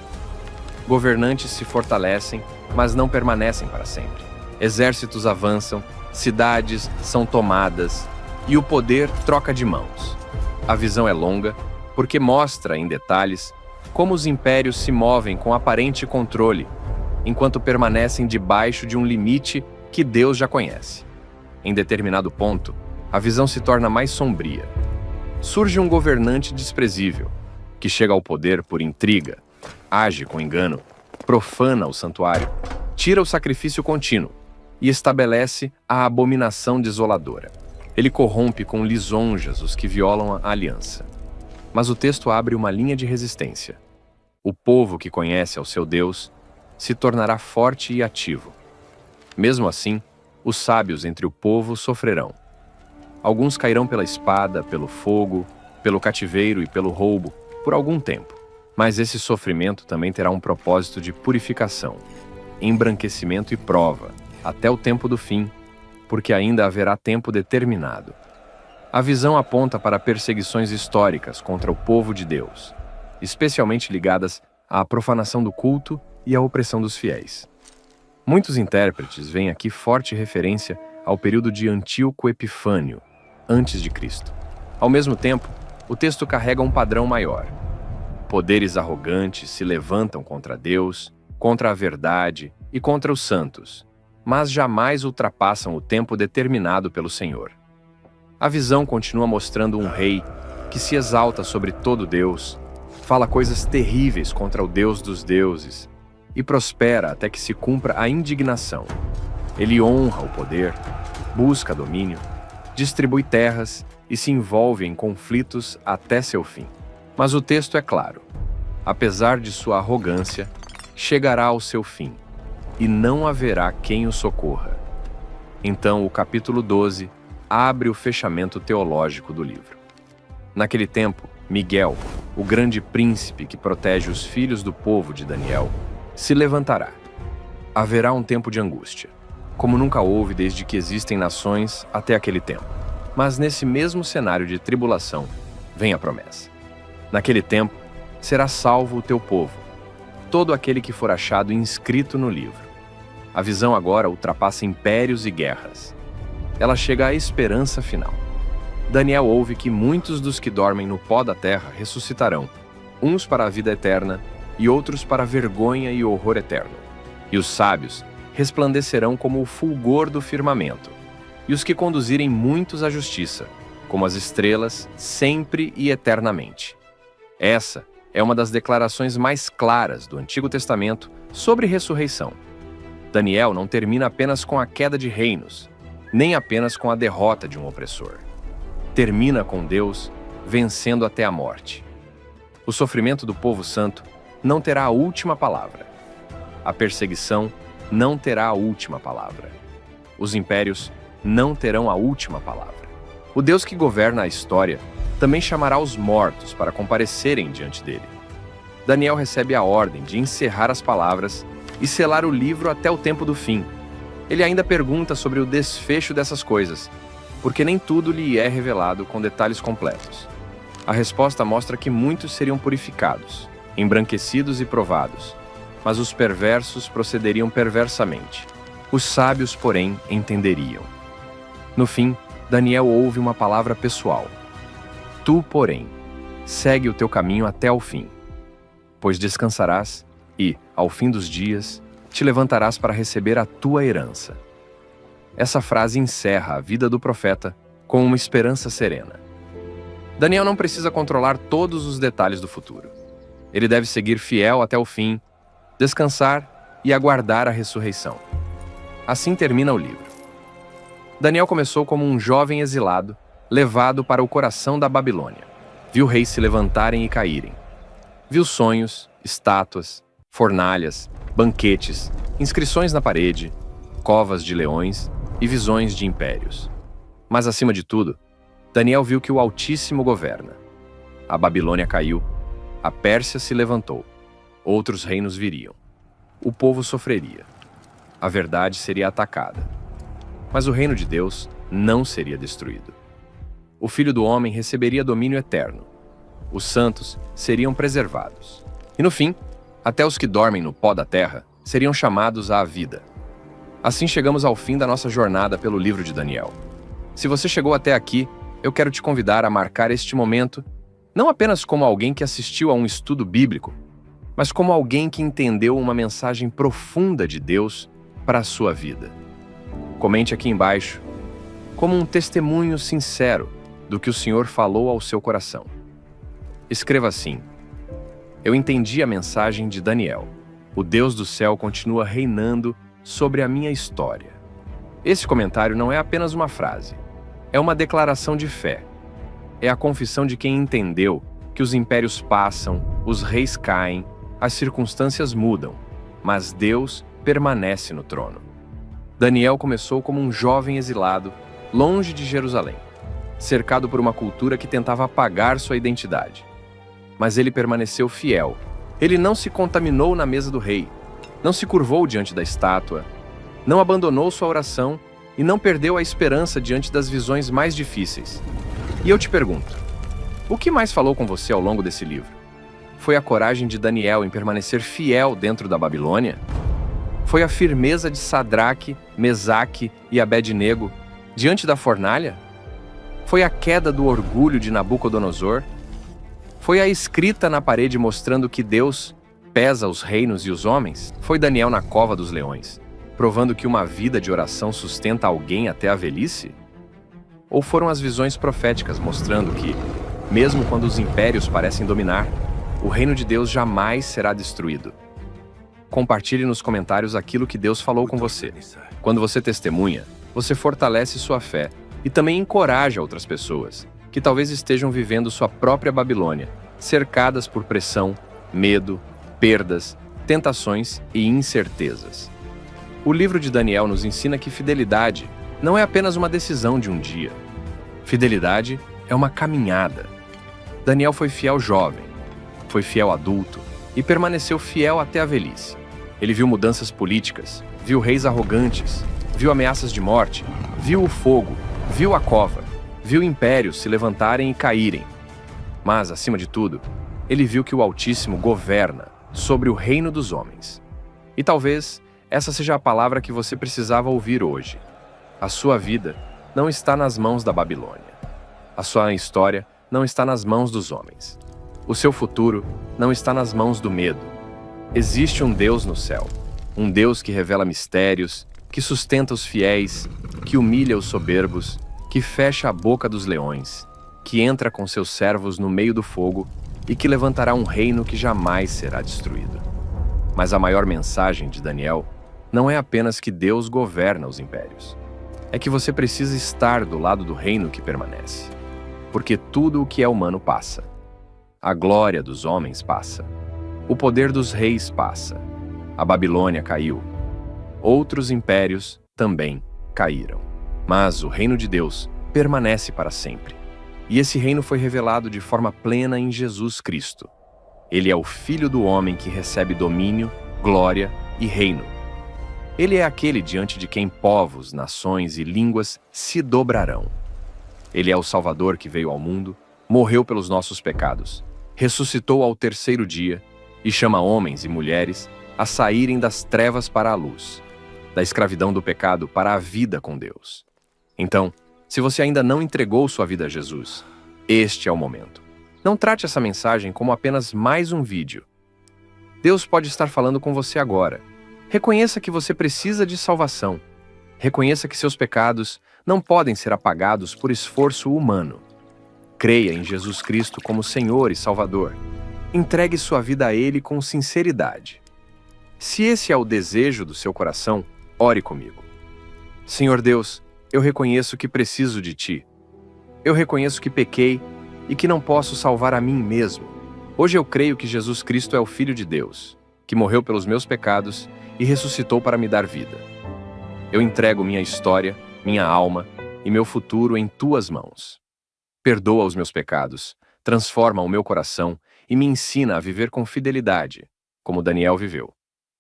Governantes se fortalecem, mas não permanecem para sempre. Exércitos avançam, cidades são tomadas e o poder troca de mãos. A visão é longa porque mostra em detalhes como os impérios se movem com aparente controle, enquanto permanecem debaixo de um limite que Deus já conhece. Em determinado ponto, A visão se torna mais sombria. Surge um governante desprezível, que chega ao poder por intriga, age com engano, profana o santuário, tira o sacrifício contínuo e estabelece a abominação desoladora. Ele corrompe com lisonjas os que violam a aliança. Mas o texto abre uma linha de resistência. O povo que conhece ao seu Deus se tornará forte e ativo. Mesmo assim, os sábios entre o povo sofrerão. Alguns cairão pela espada, pelo fogo, pelo cativeiro e pelo roubo, por algum tempo. Mas esse sofrimento também terá um propósito de purificação, embranquecimento e prova, até o tempo do fim, porque ainda haverá tempo determinado. A visão aponta para perseguições históricas contra o povo de Deus, especialmente ligadas à profanação do culto e à opressão dos fiéis. Muitos intérpretes veem aqui forte referência ao período de Antíoco Epifânio, antes de Cristo. Ao mesmo tempo, o texto carrega um padrão maior. Poderes arrogantes se levantam contra Deus, contra a verdade e contra os santos, mas jamais ultrapassam o tempo determinado pelo Senhor. A visão continua mostrando um rei que se exalta sobre todo Deus, fala coisas terríveis contra o Deus dos deuses e prospera até que se cumpra a indignação. Ele honra o poder, busca domínio, distribui terras e se envolve em conflitos até seu fim. Mas o texto é claro. Apesar de sua arrogância, chegará ao seu fim, e não haverá quem o socorra. Então, o capítulo 12 abre o fechamento teológico do livro. Naquele tempo, Miguel, o grande príncipe que protege os filhos do povo de Daniel, se levantará. Haverá um tempo de angústia, como nunca houve desde que existem nações até aquele tempo. Mas nesse mesmo cenário de tribulação, vem a promessa. Naquele tempo, será salvo o teu povo, todo aquele que for achado inscrito no livro. A visão agora ultrapassa impérios e guerras. Ela chega à esperança final. Daniel ouve que muitos dos que dormem no pó da terra ressuscitarão, uns para a vida eterna e outros para a vergonha e horror eterno. E os sábios resplandecerão como o fulgor do firmamento, e os que conduzirem muitos à justiça, como as estrelas, sempre e eternamente. Essa é uma das declarações mais claras do Antigo Testamento sobre ressurreição. Daniel não termina apenas com a queda de reinos, nem apenas com a derrota de um opressor. Termina com Deus vencendo até a morte. O sofrimento do povo santo não terá a última palavra. A perseguição não terá a última palavra. Os impérios não terão a última palavra. O Deus que governa a história também chamará os mortos para comparecerem diante dele. Daniel recebe a ordem de encerrar as palavras e selar o livro até o tempo do fim. Ele ainda pergunta sobre o desfecho dessas coisas, porque nem tudo lhe é revelado com detalhes completos. A resposta mostra que muitos seriam purificados, embranquecidos e provados, mas os perversos procederiam perversamente. Os sábios, porém, entenderiam. No fim, Daniel ouve uma palavra pessoal. Tu, porém, segue o teu caminho até o fim, pois descansarás e, ao fim dos dias, te levantarás para receber a tua herança. Essa frase encerra a vida do profeta com uma esperança serena. Daniel não precisa controlar todos os detalhes do futuro. Ele deve seguir fiel até o fim, descansar e aguardar a ressurreição. Assim termina o livro. Daniel começou como um jovem exilado, levado para o coração da Babilônia. Viu reis se levantarem e caírem. Viu sonhos, estátuas, fornalhas, banquetes, inscrições na parede, covas de leões e visões de impérios. Mas, acima de tudo, Daniel viu que o Altíssimo governa. A Babilônia caiu, a Pérsia se levantou, outros reinos viriam. O povo sofreria. A verdade seria atacada. Mas o reino de Deus não seria destruído. O Filho do Homem receberia domínio eterno. Os santos seriam preservados. E no fim, até os que dormem no pó da terra seriam chamados à vida. Assim chegamos ao fim da nossa jornada pelo livro de Daniel. Se você chegou até aqui, eu quero te convidar a marcar este momento, não apenas como alguém que assistiu a um estudo bíblico, mas como alguém que entendeu uma mensagem profunda de Deus para a sua vida. Comente aqui embaixo como um testemunho sincero do que o Senhor falou ao seu coração. Escreva assim: eu entendi a mensagem de Daniel. O Deus do céu continua reinando sobre a minha história. Esse comentário não é apenas uma frase. É uma declaração de fé. É a confissão de quem entendeu que os impérios passam, os reis caem, as circunstâncias mudam, mas Deus permanece no trono. Daniel começou como um jovem exilado, longe de Jerusalém, cercado por uma cultura que tentava apagar sua identidade. Mas ele permaneceu fiel. Ele não se contaminou na mesa do rei, não se curvou diante da estátua, não abandonou sua oração e não perdeu a esperança diante das visões mais difíceis. E eu te pergunto, o que mais falou com você ao longo desse livro? Foi a coragem de Daniel em permanecer fiel dentro da Babilônia? Foi a firmeza de Sadraque, Mesaque e Abednego diante da fornalha? Foi a queda do orgulho de Nabucodonosor? Foi a escrita na parede mostrando que Deus pesa os reinos e os homens? Foi Daniel na cova dos leões, provando que uma vida de oração sustenta alguém até a velhice? Ou foram as visões proféticas mostrando que, mesmo quando os impérios parecem dominar, o reino de Deus jamais será destruído? Compartilhe nos comentários aquilo que Deus falou com você. Quando você testemunha, você fortalece sua fé e também encoraja outras pessoas que talvez estejam vivendo sua própria Babilônia, cercadas por pressão, medo, perdas, tentações e incertezas. O livro de Daniel nos ensina que fidelidade não é apenas uma decisão de um dia. Fidelidade é uma caminhada. Daniel foi fiel jovem, foi fiel adulto e permaneceu fiel até a velhice. Ele viu mudanças políticas, viu reis arrogantes, viu ameaças de morte, viu o fogo, viu a cova, viu impérios se levantarem e caírem. Mas, acima de tudo, ele viu que o Altíssimo governa sobre o reino dos homens. E talvez essa seja a palavra que você precisava ouvir hoje. A sua vida não está nas mãos da Babilônia. A sua história não está nas mãos dos homens. O seu futuro não está nas mãos do medo. Existe um Deus no céu, um Deus que revela mistérios, que sustenta os fiéis, que humilha os soberbos, que fecha a boca dos leões, que entra com seus servos no meio do fogo e que levantará um reino que jamais será destruído. Mas a maior mensagem de Daniel não é apenas que Deus governa os impérios. É que você precisa estar do lado do reino que permanece. Porque tudo o que é humano passa. A glória dos homens passa. O poder dos reis passa. A Babilônia caiu. Outros impérios também caíram. Mas o reino de Deus permanece para sempre. E esse reino foi revelado de forma plena em Jesus Cristo. Ele é o Filho do homem que recebe domínio, glória e reino. Ele é aquele diante de quem povos, nações e línguas se dobrarão. Ele é o Salvador que veio ao mundo, morreu pelos nossos pecados, ressuscitou ao terceiro dia e chama homens e mulheres a saírem das trevas para a luz, da escravidão do pecado para a vida com Deus. Então, se você ainda não entregou sua vida a Jesus, este é o momento. Não trate essa mensagem como apenas mais um vídeo. Deus pode estar falando com você agora. Reconheça que você precisa de salvação. Reconheça que seus pecados não podem ser apagados por esforço humano. Creia em Jesus Cristo como Senhor e Salvador. Entregue sua vida a Ele com sinceridade. Se esse é o desejo do seu coração, ore comigo. Senhor Deus, eu reconheço que preciso de Ti. Eu reconheço que pequei e que não posso salvar a mim mesmo. Hoje eu creio que Jesus Cristo é o Filho de Deus, que morreu pelos meus pecados e ressuscitou para me dar vida. Eu entrego minha história, minha alma e meu futuro em Tuas mãos. Perdoa os meus pecados, transforma o meu coração e me ensina a viver com fidelidade, como Daniel viveu,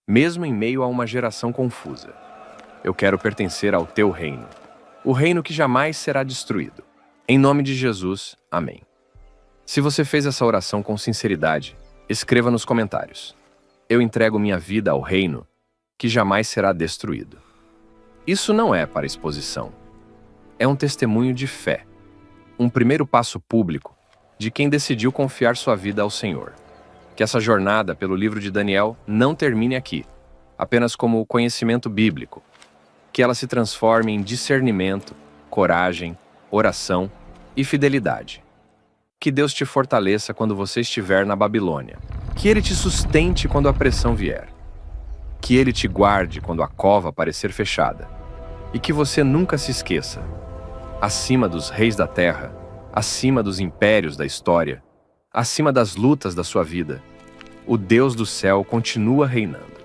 mesmo em meio a uma geração confusa. Eu quero pertencer ao Teu reino, o reino que jamais será destruído. Em nome de Jesus, amém. Se você fez essa oração com sinceridade, escreva nos comentários: eu entrego minha vida ao reino que jamais será destruído. Isso não é para exposição. É um testemunho de fé. Um primeiro passo público de quem decidiu confiar sua vida ao Senhor. Que essa jornada pelo livro de Daniel não termine aqui, apenas como conhecimento bíblico. Que ela se transforme em discernimento, coragem, oração e fidelidade. Que Deus te fortaleça quando você estiver na Babilônia. Que Ele te sustente quando a pressão vier. Que Ele te guarde quando a cova parecer fechada. E que você nunca se esqueça: acima dos reis da terra, acima dos impérios da história, acima das lutas da sua vida, o Deus do céu continua reinando.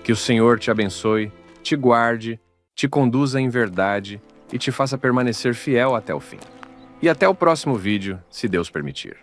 Que o Senhor te abençoe, te guarde, te conduza em verdade e te faça permanecer fiel até o fim. E até o próximo vídeo, se Deus permitir.